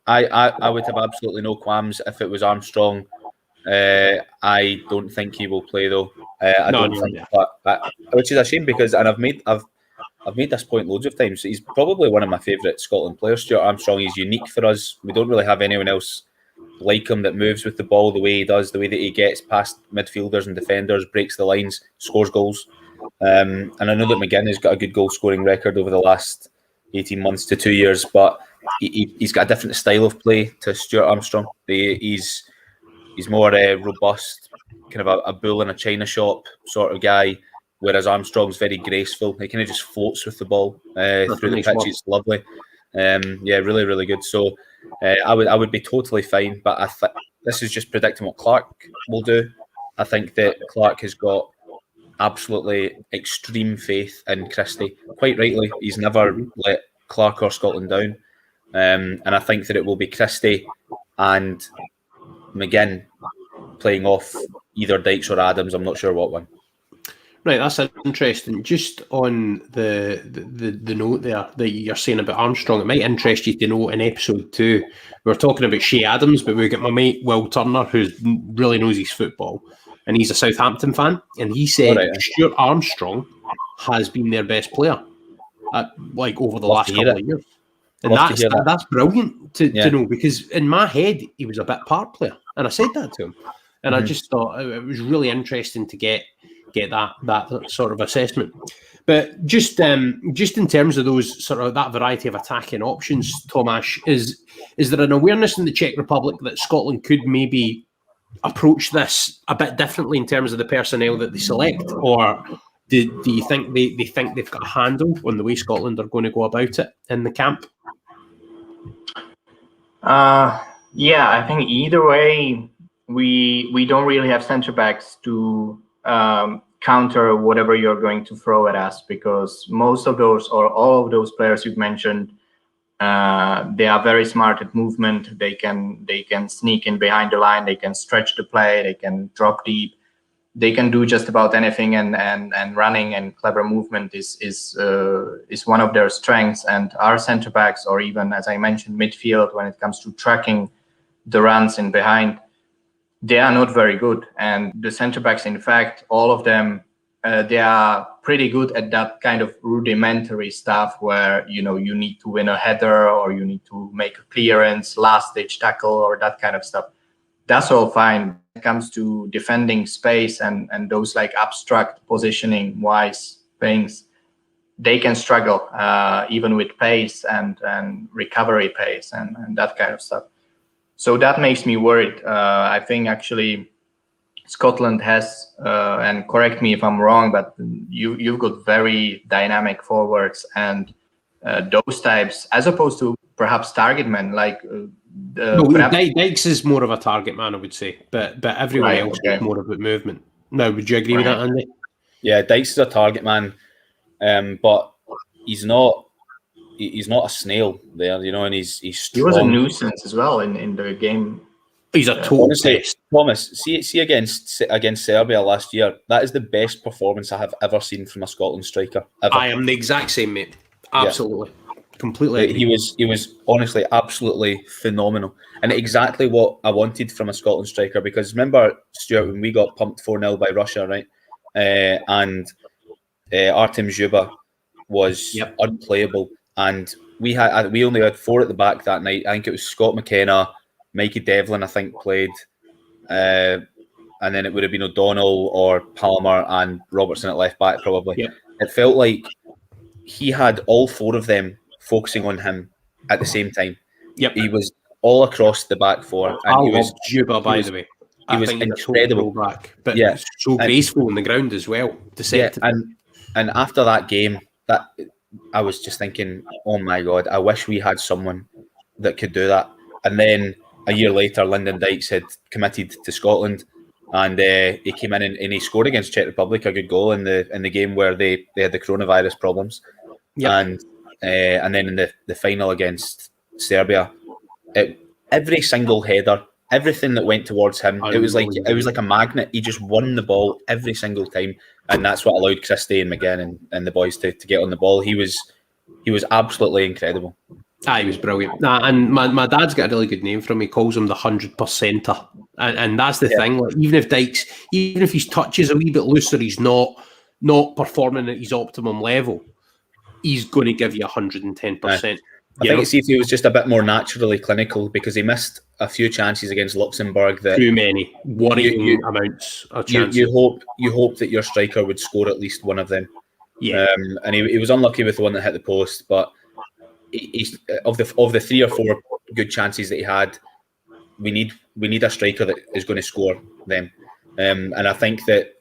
I would have absolutely no qualms if it was Armstrong. I don't think he will play though. Which is a shame, because, and I've made this point loads of times. He's probably one of my favourite Scotland players. Stuart Armstrong. He's unique for us. We don't really have anyone else like him that moves with the ball the way he does, the way that he gets past midfielders and defenders, breaks the lines, scores goals. And I know that McGinn has got a good goal scoring record over the last 18 months to 2 years, but he's got a different style of play to Stuart Armstrong. He's more robust, kind of a bull in a china shop sort of guy, whereas Armstrong's very graceful. He kind of just floats with the ball through the pitch. It's lovely. Really, really good. So I would be totally fine, but this is just predicting what Clark will do. I think that Clark has got absolutely extreme faith in Christie. Quite rightly, he's never let Clark or Scotland down. And I think that it will be Christie and McGinn playing off either Dykes or Adams. I'm not sure what one. Right, that's interesting. Just on the note there that you're saying about Armstrong, it might interest you to know in episode 2, we were talking about Shea Adams, but we've got my mate Will Turner, who really knows his football, and he's a Southampton fan, and he said Stuart Armstrong has been their best player over the last couple of years. And that's brilliant to know, because in my head, he was a bit part player. And I said that to him. And I just thought it was really interesting to get that sort of assessment. But just in terms of those sort of that variety of attacking options, Tomasz, is there an awareness in the Czech Republic that Scotland could maybe approach this a bit differently in terms of the personnel that they select? Or do you think they think they've got a handle on the way Scotland are going to go about it in the camp? I think either way, we don't really have centre backs to counter whatever you're going to throw at us, because most of those or all of those players you've mentioned, they are very smart at movement. They can sneak in behind the line. They can stretch the play. They can drop deep. They can do just about anything, and running and clever movement is one of their strengths. And our centre backs, or even, as I mentioned, midfield, when it comes to tracking the runs in behind, they are not very good. And the centre backs, in fact, all of them, they are pretty good at that kind of rudimentary stuff where you need to win a header, or you need to make a clearance, last ditch tackle, or that kind of stuff. That's all fine. When it comes to defending space and those like abstract positioning wise things, they can struggle even with pace and recovery pace and that kind of stuff. So that makes me worried. I think actually Scotland has, and correct me if I'm wrong, but you've got very dynamic forwards and those types, as opposed to perhaps target men like. Dykes is more of a target man, I would say, but everyone else is more about movement. Now, would you agree with that, Andy? Yeah, Dykes is a target man, but he's not a snail there, and he's strong. He was a nuisance as well in the game. He's a total test. Thomas, see against Serbia last year, that is the best performance I have ever seen from a Scotland striker. Ever. I am the exact same, mate. Absolutely. Yeah. Completely agree. He was honestly absolutely phenomenal, and exactly what I wanted from a Scotland striker. Because remember, Stuart, when we got pumped 4-0 by Russia, right? And Artem Zhuba was unplayable, and we only had 4 at the back that night. I think it was Scott McKenna, Mikey Devlin, I think played, and then it would have been O'Donnell or Palmer and Robertson at left back probably. Yep. It felt like he had all 4 of them focusing on him at the same time. Yep. He was all across the back 4. And he was Juba, by the way. He was incredible. Back, but so graceful on the ground as well. And after that game, that I was just thinking, oh my God, I wish we had someone that could do that. And then a year later, Lyndon Dykes had committed to Scotland, and he came in and he scored against Czech Republic a good goal in the game where they had the coronavirus problems. Yep. And then in the final against Serbia, every single header, everything that went towards him, it was like a magnet. He just won the ball every single time, and that's what allowed Christie and McGinn and the boys to get on the ball. He was absolutely incredible. He was brilliant. And my dad's got a really good name for him. He calls him the 100%er, and that's the thing. Like, even if his touch is a wee bit looser, he's not performing at his optimum level, he's going to give you 110%. I think it's if he was just a bit more naturally clinical, because he missed a few chances against Luxembourg. Too many worrying amounts of chances. You hope that your striker would score at least one of them. Yeah, and he was unlucky with the one that hit the post, but of the 3 or 4 good chances that he had, we need a striker that is going to score them. And I think that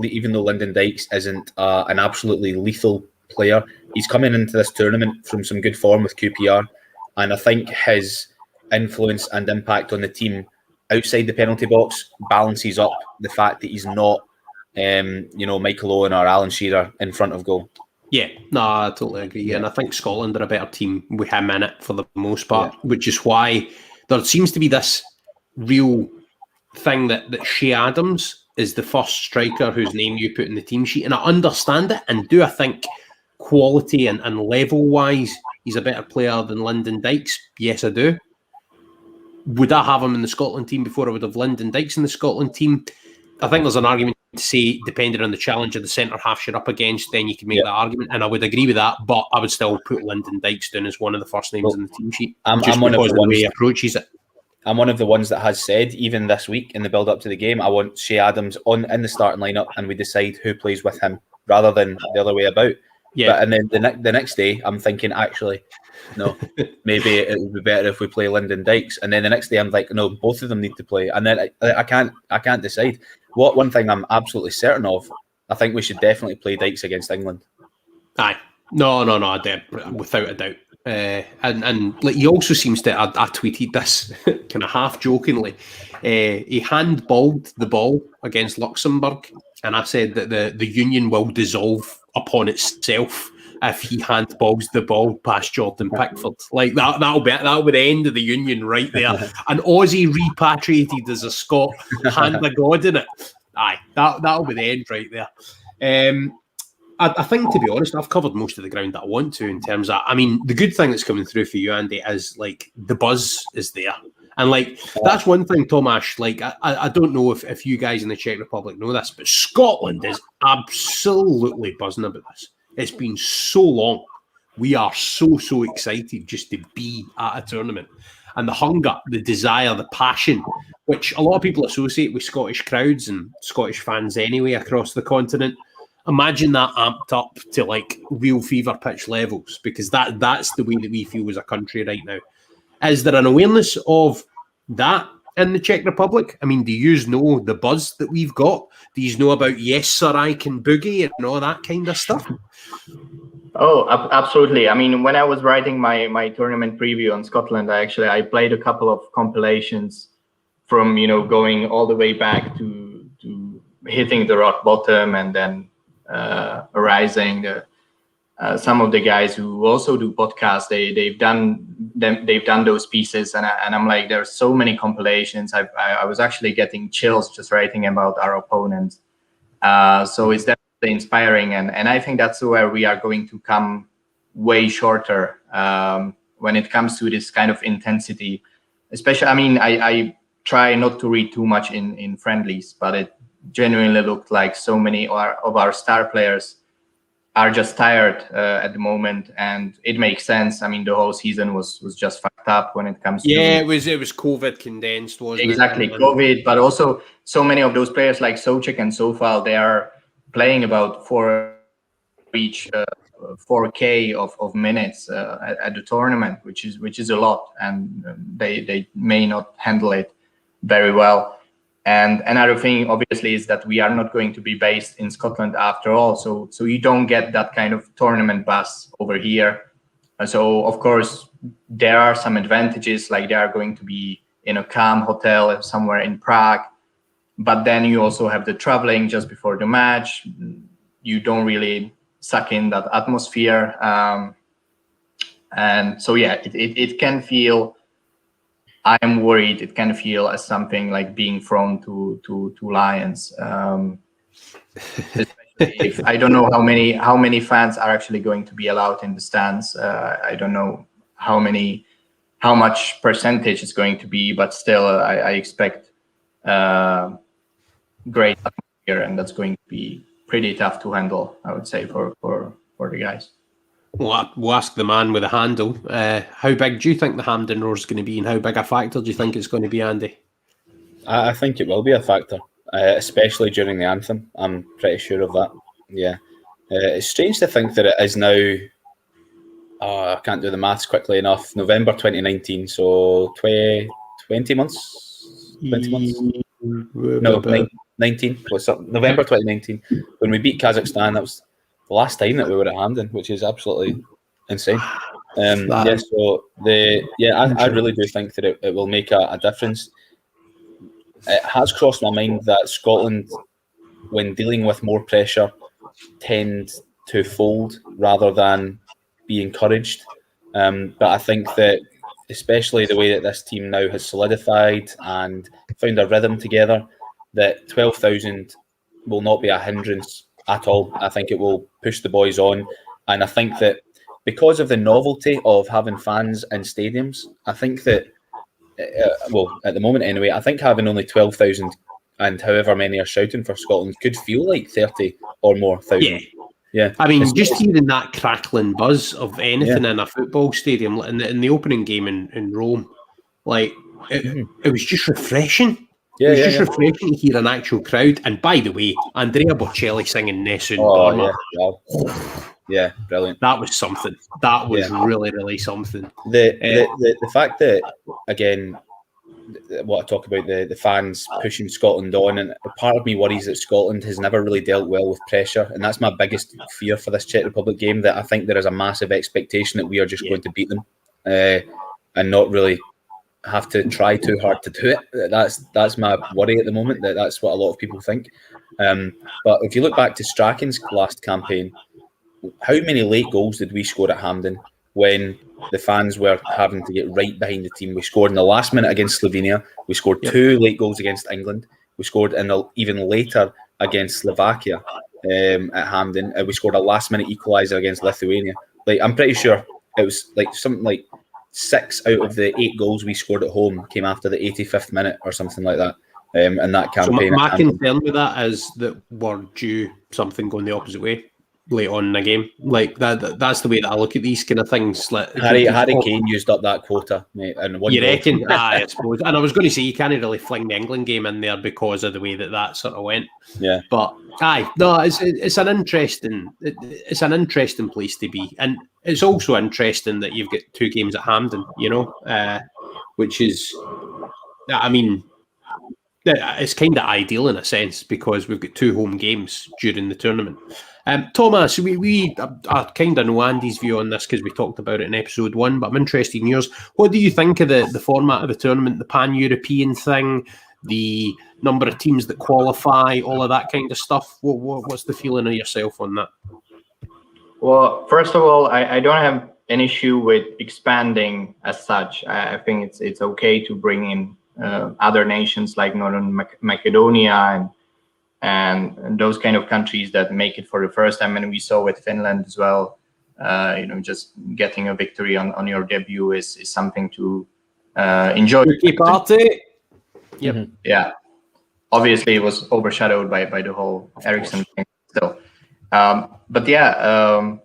even though Lyndon Dykes isn't an absolutely lethal player, he's coming into this tournament from some good form with QPR, and I think his influence and impact on the team outside the penalty box balances up the fact that he's not Michael Owen or Alan Shearer in front of goal. Yeah, no, I totally agree. Yeah. And I think Scotland are a better team with him in it for the most part, which is why there seems to be this real thing that Shea Adams is the first striker whose name you put in the team sheet. And I understand it, and do I think quality and level-wise he's a better player than Lyndon Dykes? Yes, I do. Would I have him in the Scotland team before I would have Lyndon Dykes in the Scotland team? I think there's an argument to say, depending on the challenge of the centre-half you're up against, then you can make that argument, and I would agree with that, but I would still put Lyndon Dykes down as one of the first names in the team sheet. I'm one of the way he approaches it. I'm one of the ones that has said, even this week in the build-up to the game, I want Shea Adams in the starting lineup, and we decide who plays with him rather than the other way about. Yeah. But, and then the next day, I'm thinking, actually, no, maybe it would be better if we play Lyndon Dykes. And then the next day, I'm like, no, both of them need to play. And then I can't decide. One thing I'm absolutely certain of, I think we should definitely play Dykes against England. Aye, no, without a doubt. And like, he also seems to, I tweeted this kind of half jokingly, he handballed the ball against Luxembourg, and I said that the union will dissolve upon itself if he handballs the ball past Jordan Pickford. Like that'll be the end of the union right there. An Aussie repatriated as a Scot, hand of God in it. Aye, that'll be the end right there. I think, to be honest, I've covered most of the ground that I want to in terms of, I mean, the good thing that's coming through for you, Andy, is like the buzz is there. And like, that's one thing, Tomasz, like, I don't know if you guys in the Czech Republic know this, but Scotland is absolutely buzzing about this. It's been so long. We are so excited just to be at a tournament. And the hunger, the desire, the passion, which a lot of people associate with Scottish crowds and Scottish fans anyway across the continent. imagine that amped up to like real fever pitch levels, because that's the way that we feel as a country right now. Is there an awareness of that in the Czech Republic? I mean, do you know the buzz that we've got? Do you know about Yes Sir I Can Boogie and all that kind of stuff? Oh, absolutely. I mean, when I was writing my tournament preview on Scotland, I played a couple of compilations from, going all the way back to hitting the rock bottom and then rising. Some of the guys who also do podcasts, they've done those pieces, and I'm like, there's so many compilations. I was actually getting chills just writing about our opponents. So it's definitely inspiring, and I think that's where we are going to come way shorter when it comes to this kind of intensity. Especially, I mean, I try not to read too much in friendlies, but it genuinely looked like so many of our star players are just tired at the moment, and it makes sense. I mean, the whole season was just fucked up when it comes to... Yeah, it was COVID condensed, wasn't it? Exactly, COVID, but also so many of those players like Souček and Soufal, they are playing about each 4K of minutes at the tournament, which is a lot, and they may not handle it very well. And another thing, obviously, is that we are not going to be based in Scotland after all. So you don't get that kind of tournament buzz over here. So, of course, there are some advantages, like they are going to be in a calm hotel somewhere in Prague. But then you also have the traveling just before the match. You don't really suck in that atmosphere. And so, yeah, it can feel... I'm worried it can feel as something like being thrown to lions. If, I don't know how many fans are actually going to be allowed in the stands. I don't know how much percentage is going to be, but still, I expect great atmosphere, and that's going to be pretty tough to handle, I would say, for the guys. We'll ask the man with the handle. How big do you think the Hampden Roar is going to be, and how big a factor do you think it's going to be, Andy? I think it will be a factor, especially during the anthem. I'm pretty sure of that. Yeah. It's strange to think that it is now, I can't do the maths quickly enough, November 2019, so 20 months? 20 months? No, 19. What's up? November 2019. When we beat Kazakhstan, that was the last time that we were at Hampden, which is absolutely insane. I really do think that it will make a difference. It has crossed my mind that Scotland, when dealing with more pressure, tend to fold rather than be encouraged. But I think that, especially the way that this team now has solidified and found a rhythm together, that 12,000 will not be a hindrance at all. I think it will push the boys on, and I think that because of the novelty of having fans in stadiums, I think that at the moment anyway, I think having only 12,000 and however many are shouting for Scotland could feel like 30 or more thousand. Yeah. I mean, just hearing that crackling buzz of anything in a football stadium, in the opening game in Rome, like it was just refreshing. It was just refreshing to hear an actual crowd. And by the way, Andrea Bocelli singing Nessun Dorma. Yeah, brilliant. That was something. That was really, really something. The fact that, again, what I talk about, the fans pushing Scotland on, and part of me worries that Scotland has never really dealt well with pressure, and that's my biggest fear for this Czech Republic game, that I think there is a massive expectation that we are just going to beat them and not really have to try too hard to do it. That's my worry at the moment, that's what a lot of people think. But if you look back to Strachan's last campaign, how many late goals did we score at Hampden when the fans were having to get right behind the team? We scored in the last minute against Slovenia. We scored 2 late goals against England. We scored even later against Slovakia at Hampden. We scored a last minute equaliser against Lithuania. Like, I'm pretty sure it was like something like 6 out of the 8 goals we scored at home came after the 85th minute or something like that. In that campaign. So my concern with that is that we're due something going the opposite way. late on in the game. Like that's the way that I look at these kind of things. Like Harry Kane used up that quota, mate. And you reckon? I suppose. And I was going to say you can't really fling the England game in there because of the way that sort of went. Yeah. But it's an interesting place to be, and it's also interesting that you've got 2 games at Hampden. Which is, I mean, it's kind of ideal in a sense because we've got 2 home games during the tournament. Thomas, we kind of know Andy's view on this because we talked about it in episode 1, but I'm interested in yours. What do you think of the format of the tournament, the pan-European thing, the number of teams that qualify, all of that kind of stuff? What's the feeling of yourself on that? Well, first of all, I don't have an issue with expanding as such. I think it's okay to bring in other nations like Northern Macedonia and those kind of countries that make it for the first time. And we saw with Finland as well, just getting a victory on your debut is something to enjoy. Party. Yep. Mm-hmm. Yeah. Obviously, it was overshadowed by the whole Ericsson thing still. But yeah,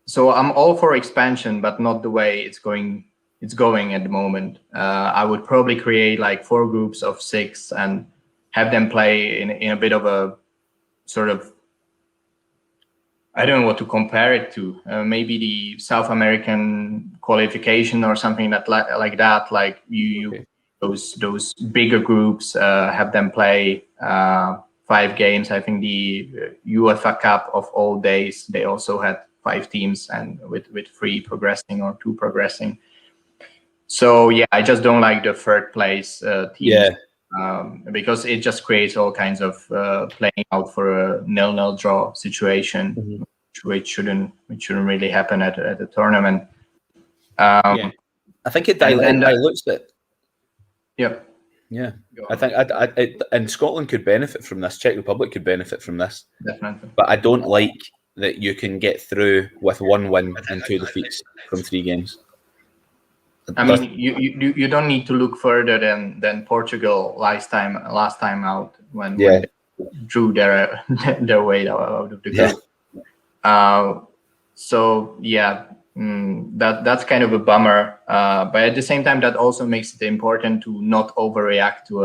so I'm all for expansion, but not the way it's going at the moment. I would probably create like 4 groups of 6 and have them play in a bit of a sort of, I don't know what to compare it to. Maybe the South American qualification or something like that. Like those bigger groups, have them play 5 games. I think the UEFA Cup of all days, they also had 5 teams and with 3 progressing or 2 progressing. So yeah, I just don't like the 3rd place teams. Yeah. Because it just creates all kinds of playing out for a 0-0 draw situation, which shouldn't really happen at a tournament. I think it dilutes it. Yep. Yeah, I think and Scotland could benefit from this. Czech Republic could benefit from this. Definitely. But I don't like that you can get through with 1 win and 2 defeats from 3 games. I mean, you don't need to look further than Portugal last time out when they drew their way out of the group. So yeah, that's kind of a bummer. But at the same time, that also makes it important to not overreact to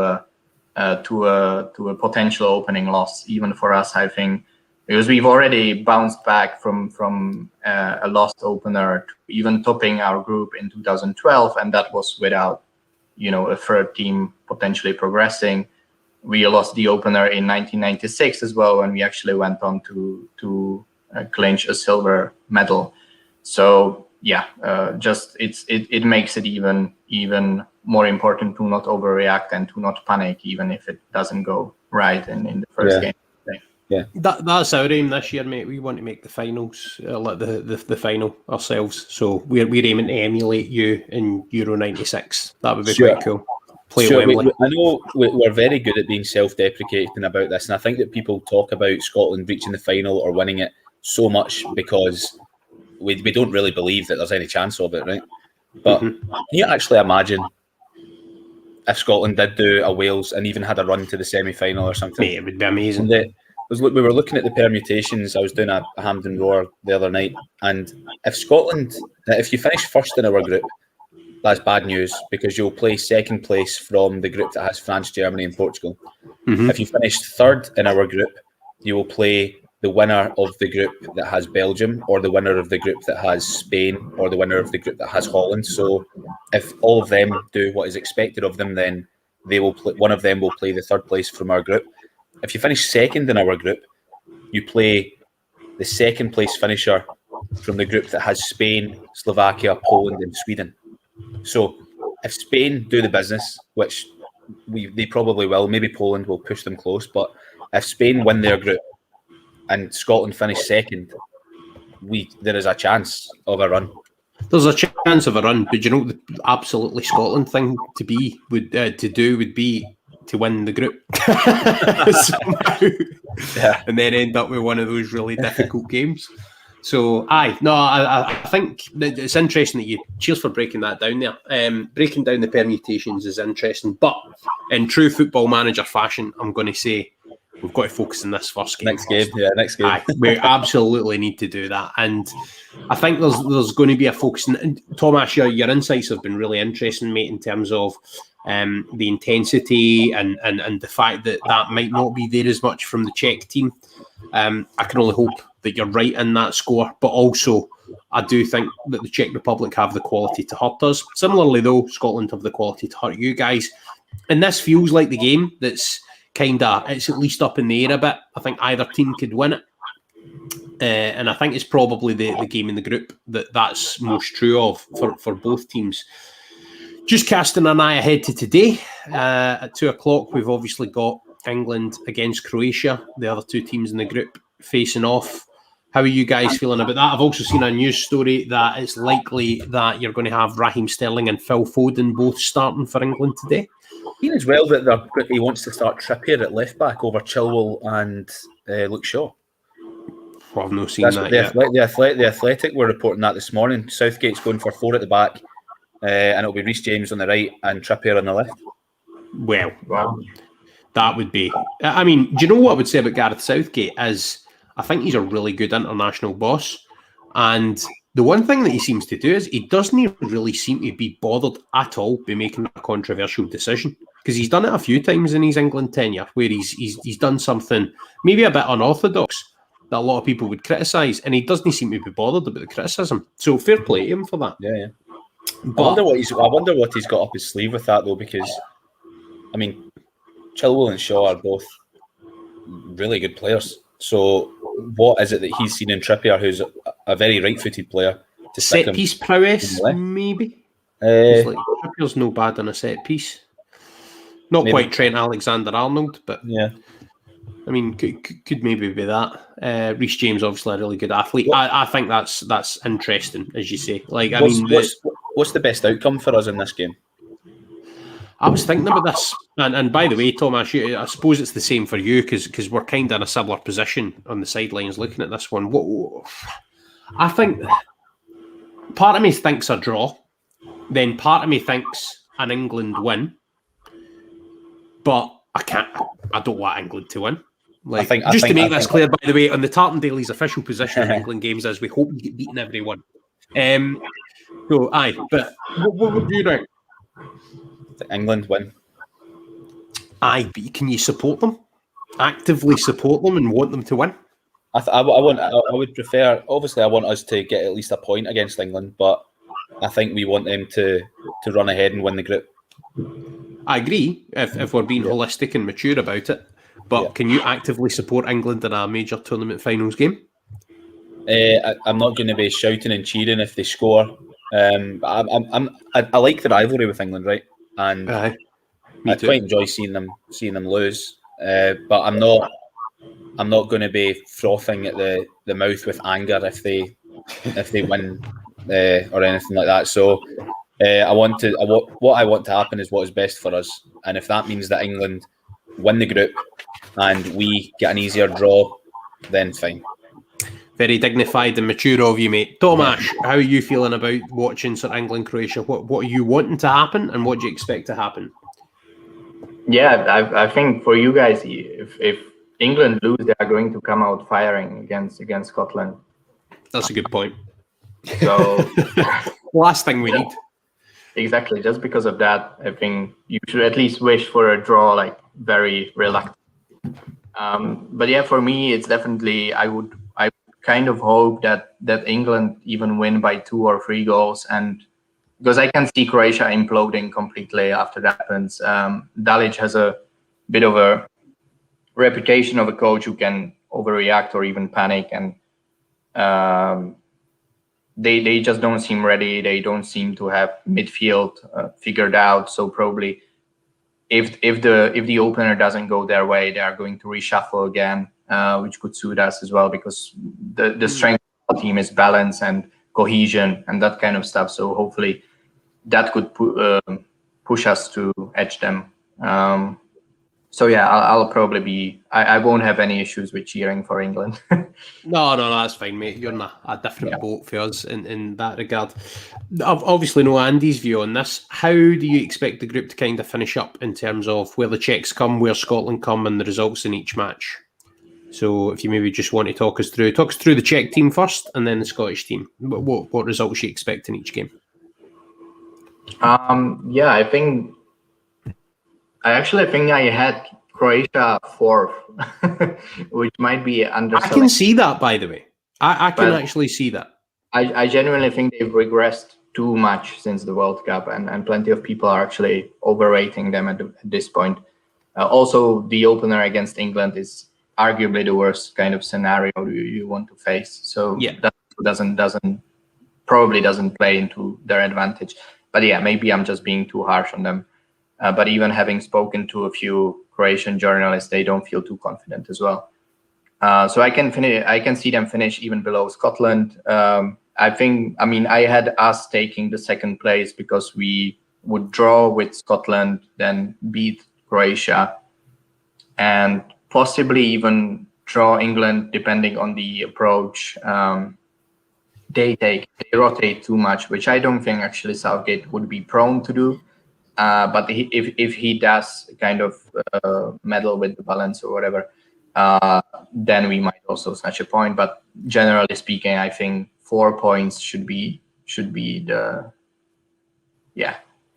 a potential opening loss, even for us, I think. Because we've already bounced back from a lost opener to even topping our group in 2012, and that was without, a 3rd team potentially progressing. We lost the opener in 1996 as well, when we actually went on to clinch a silver medal. So yeah, it makes it even more important to not overreact and to not panic, even if it doesn't go right in the first game. Yeah, that's our aim this year, mate. We want to make the finals, like the final ourselves. So we're aiming to emulate you in Euro '96. That would be quite cool. Play at Wembley. I know we're very good at being self-deprecating about this, and I think that people talk about Scotland reaching the final or winning it so much because we don't really believe that there's any chance of it, right? But can you actually imagine if Scotland did do a Wales and even had a run to the semi-final or something? Mate, it would be amazing. We were looking at the permutations. I was doing a Hampden Roar the other night, and if you finish first in our group, that's bad news because you'll play 2nd place from the group that has France, Germany, and Portugal. If you finish 3rd in our group, you will play the winner of the group that has Belgium, or the winner of the group that has Spain, or the winner of the group that has Holland. So, if all of them do what is expected of them, then one of them will play the 3rd place from our group. If you finish 2nd in our group, you play the 2nd place finisher from the group that has Spain, Slovakia, Poland, and Sweden. So if Spain do the business, which they probably will, maybe Poland will push them close, but if Spain win their group and Scotland finish 2nd, there is a chance of a run. There's a chance of a run, but the absolutely Scotland thing to do would be to win the group somehow, and then end up with one of those really difficult games. So, I think it's interesting that cheers for breaking that down there. Breaking down the permutations is interesting, but in true Football Manager fashion, I'm going to say we've got to focus on this first game. Next game. Aye, we absolutely need to do that. And I think there's going to be a focus. And Thomas, your insights have been really interesting, mate, in terms of the intensity and the fact that might not be there as much from the Czech team. I can only hope that you're right in that score, but also I do think that the Czech Republic have the quality to hurt us. Similarly, though, Scotland have the quality to hurt you guys. And this feels like the game that's it's at least up in the air a bit. I think either team could win it. And I think it's probably the game in the group that's most true of for both teams. Just casting an eye ahead to today, at 2:00, we've obviously got England against Croatia, the other two teams in the group facing off. How are you guys feeling about that? I've also seen a news story that it's likely that you're going to have Raheem Sterling and Phil Foden both starting for England today. Seen as well that he wants to start Trippier at left back over Chilwell and Luke Shaw. Well, I've not seen that yet. The Athletic were reporting that this morning. Southgate's going for 4 at the back, and it'll be Reece James on the right and Trippier on the left. Well, that would be... I mean, do you know what I would say about Gareth Southgate is I think he's a really good international boss, and the one thing that he seems to do is he doesn't really seem to be bothered at all by making a controversial decision, because he's done it a few times in his England tenure where he's done something maybe a bit unorthodox that a lot of people would criticise, and he doesn't seem to be bothered about the criticism. So fair play to him for that. Yeah. But I wonder what he's got up his sleeve with that, though, because I mean, Chilwell and Shaw are both really good players. So what is it that he's seen in Trippier, who's a very right-footed player, to set piece prowess, maybe? Trippier's no bad on a set piece. Not maybe. Quite Trent Alexander-Arnold, but yeah. I mean, could maybe be that. Reece James, obviously a really good athlete. I think that's interesting, as you say. Like, what's the best outcome for us in this game? I was thinking about this, and by the way, Thomas, I suppose it's the same for you because we're kind of in a similar position on the sidelines looking at this one. I think part of me thinks a draw, then part of me thinks an England win, but I don't want England to win. Like, to make this clear, by the way, on the Tartan Daily's official position in England games is we hope you get beaten every one. So aye, but what would you do? England win. Aye, but can you support them? Actively support them and want them to win? I would prefer. Obviously, I want us to get at least a point against England, but I think we want them to run ahead and win the group. I agree. If we're being holistic and mature about it, but can you actively support England in a major tournament finals game? I'm not going to be shouting and cheering if they score. I like the rivalry with England, right? And I quite enjoy seeing them lose, but I'm not going to be frothing at the mouth with anger if they win or anything like that. So what I want to happen is what is best for us, and if that means that England win the group and we get an easier draw, then fine. Very dignified and mature of you, mate. Tomasz, how are you feeling about watching Sir England Croatia? What are you wanting to happen, and what do you expect to happen? Yeah, I think for you guys, if England lose, they are going to come out firing against Scotland. That's a good point. So last thing we need. Exactly. Just because of that, I think you should at least wish for a draw, like very reluctant. But yeah, for me, it's definitely I would kind of hope that England even win by 2 or 3 goals, and because I can see Croatia imploding completely after that happens. Dalic has a bit of a reputation of a coach who can overreact or even panic, and they just don't seem ready. They don't seem to have midfield figured out. So probably if the opener doesn't go their way, they are going to reshuffle again, which could suit us as well, because the strength of the team is balance and cohesion and that kind of stuff. So hopefully that could push us to edge them. So yeah, I'll probably be. I won't have any issues with cheering for England. No, that's fine, mate. You're in a different Yeah. boat for us in that regard. I've obviously know Andy's view on this. How do you expect the group to kind of finish up in terms of where the Czechs come, where Scotland come, and the results in each match? So if you maybe just want to talk us through the Czech team first, and then the Scottish team. What results you expect in each game? Yeah, I actually think I had Croatia 4th, which might be under. I can see that, by the way. I can actually see that. I genuinely think they've regressed too much since the World Cup, and plenty of people are actually overrating them at this point. Also, the opener against England is arguably the worst kind of scenario you want to face. So yeah, that doesn't play into their advantage. But yeah, maybe I'm just being too harsh on them. But even having spoken to a few Croatian journalists, they don't feel too confident as well. So I can see them finish even below Scotland. I had us taking the second place because we would draw with Scotland, then beat Croatia, and possibly even draw England, depending on the approach they take. They rotate too much, which I don't think actually Southgate would be prone to do. But if he does kind of meddle with the balance or whatever, then we might also snatch a point. But generally speaking, I think 4 points should be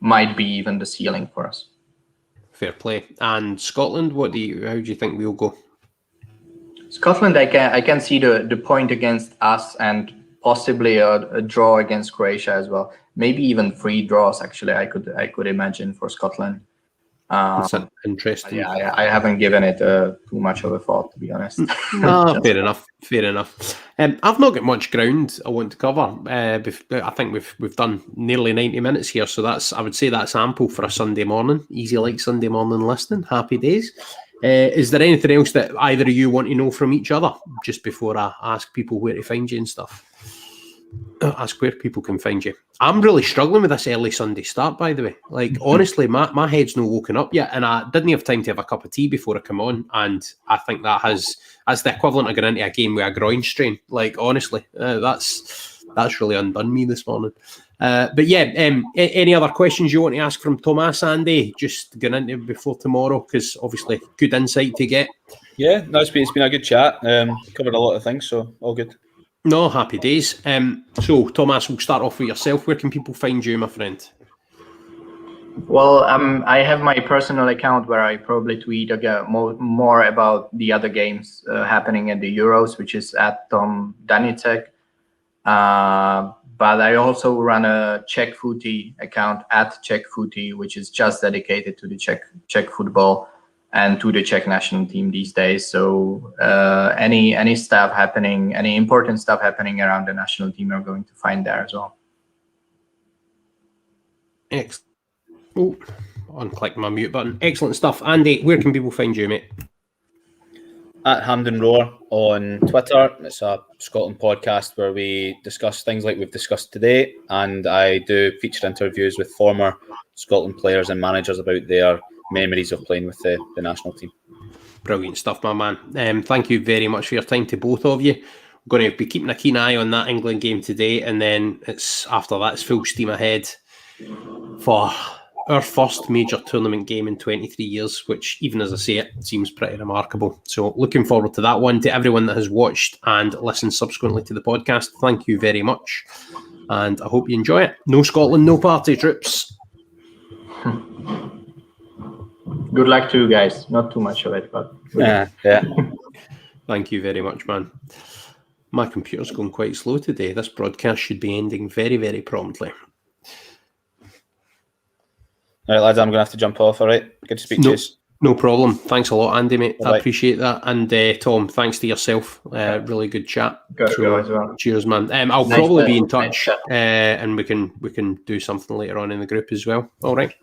might be even the ceiling for us. Fair play. And Scotland, how do you think we'll go? Scotland, I can see the point against us and possibly a draw against Croatia as well. Maybe even 3 draws. Actually, I could imagine for Scotland. That's interesting. Yeah, I haven't given it too much of a thought, to be honest. No, fair enough. I've not got much ground I want to cover. I think we've done nearly 90 minutes here, so I would say that's ample for a Sunday morning. Easy like Sunday morning listening. Happy days. Is there anything else that either of you want to know from each other just before I ask people where to find you and stuff? Ask where people can find you. I'm really struggling with this early Sunday start, by the way. Like, honestly, my head's not woken up yet, and I didn't have time to have a cup of tea before I come on, and I think that's the equivalent of going into a game with a groin strain. Like, honestly, that's really undone me this morning. But yeah, any other questions you want to ask from Thomas, Andy, just going into before tomorrow, because obviously good insight to get. Yeah, no, it's been a good chat. Covered a lot of things, so all good. No, happy days. So, Thomas, we'll start off with yourself. Where can people find you, my friend? Well, I have my personal account where I probably tweet more about the other games happening at the Euros, which is at Tom Danicek. But I also run a Czech Footy account at Czech Footy, which is just dedicated to the Czech football and to the Czech national team these days. So any stuff happening, any important stuff happening around the national team, you're going to find there as well. Excellent. Oh, unclick my mute button. Excellent stuff. Andy, where can people find you, mate? At Hampden Roar on Twitter. It's a Scotland podcast where we discuss things like we've discussed today, and I do featured interviews with former Scotland players and managers about their memories of playing with the national team. Brilliant stuff, my man. Thank you very much for your time to both of you. We're going to be keeping a keen eye on that England game today, and then after that, it's full steam ahead for our first major tournament game in 23 years, which, even as I say it, seems pretty remarkable. So looking forward to that one. To everyone that has watched and listened subsequently to the podcast, thank you very much. And I hope you enjoy it. No Scotland, no party troops. Good luck to you guys. Not too much of it, but... Yeah. Thank you very much, man. My computer's going quite slow today. This broadcast should be ending very, very promptly. All right, lads, I'm going to have to jump off, all right? Good to speak to you. No problem. Thanks a lot, Andy, mate. Bye-bye. I appreciate that. And Tom, thanks to yourself. Really good chat. Got to go as well. Cheers, man. I'll probably be in touch, and we can do something later on in the group as well. All right.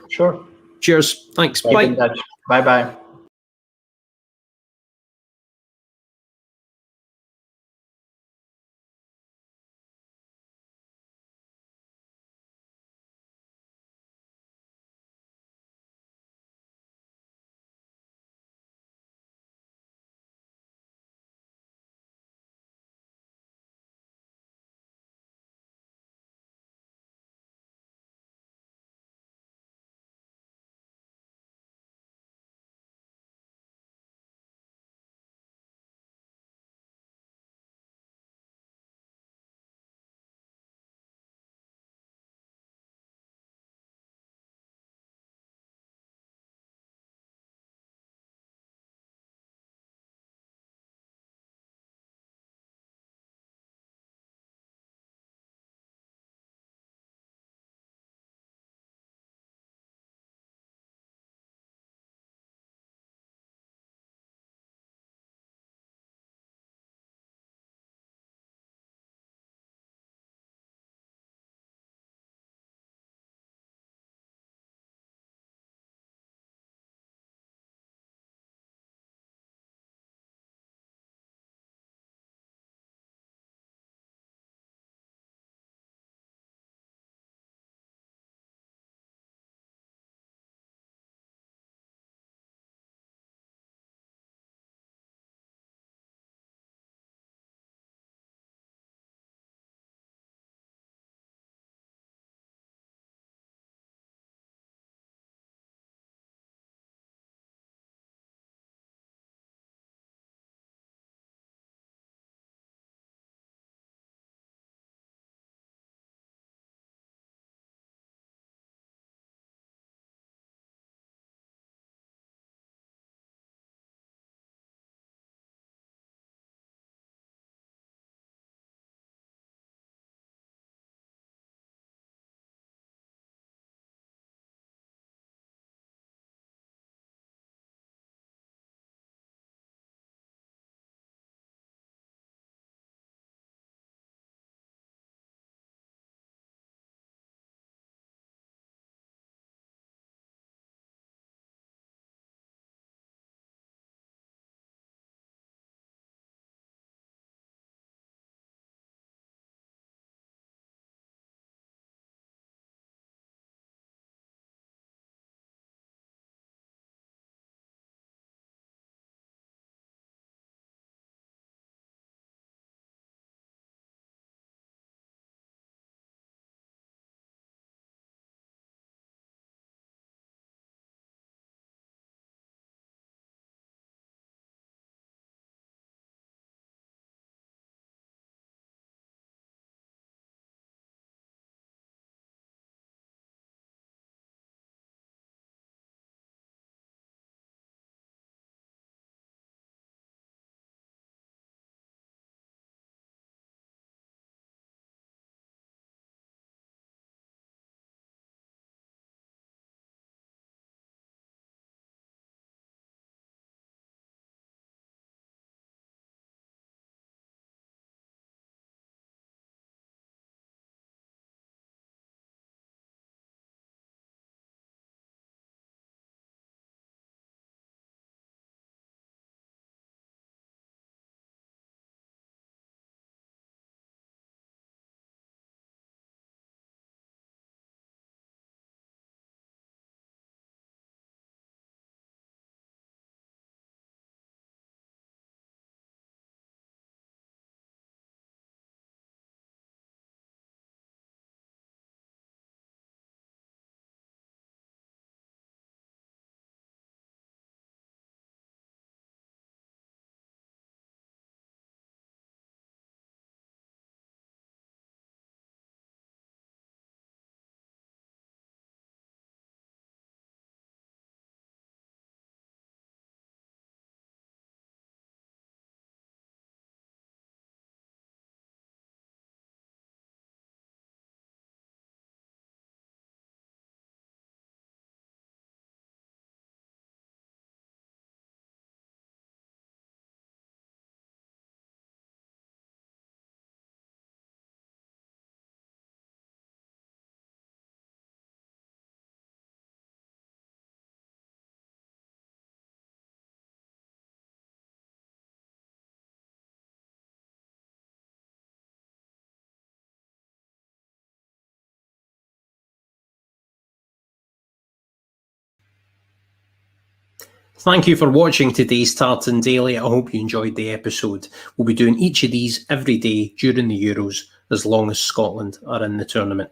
Sure. Cheers. Thanks. Keep in touch. Bye-bye. Thank you for watching today's Tartan Daily. I hope you enjoyed the episode. We'll be doing each of these every day during the Euros, as long as Scotland are in the tournament.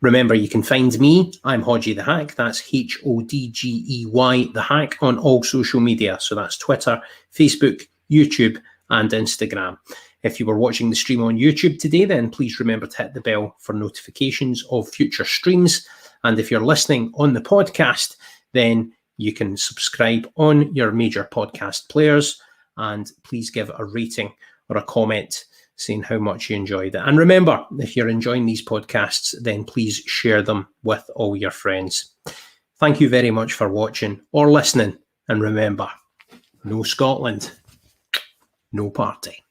Remember, you can find me. I'm Hodgeythehack. That's Hodgey, the Hack, on all social media. So that's Twitter, Facebook, YouTube, and Instagram. If you were watching the stream on YouTube today, then please remember to hit the bell for notifications of future streams. And if you're listening on the podcast, then you can subscribe on your major podcast players, and please give a rating or a comment saying how much you enjoyed it. And remember, if you're enjoying these podcasts, then please share them with all your friends. Thank you very much for watching or listening. And remember, no Scotland, no party.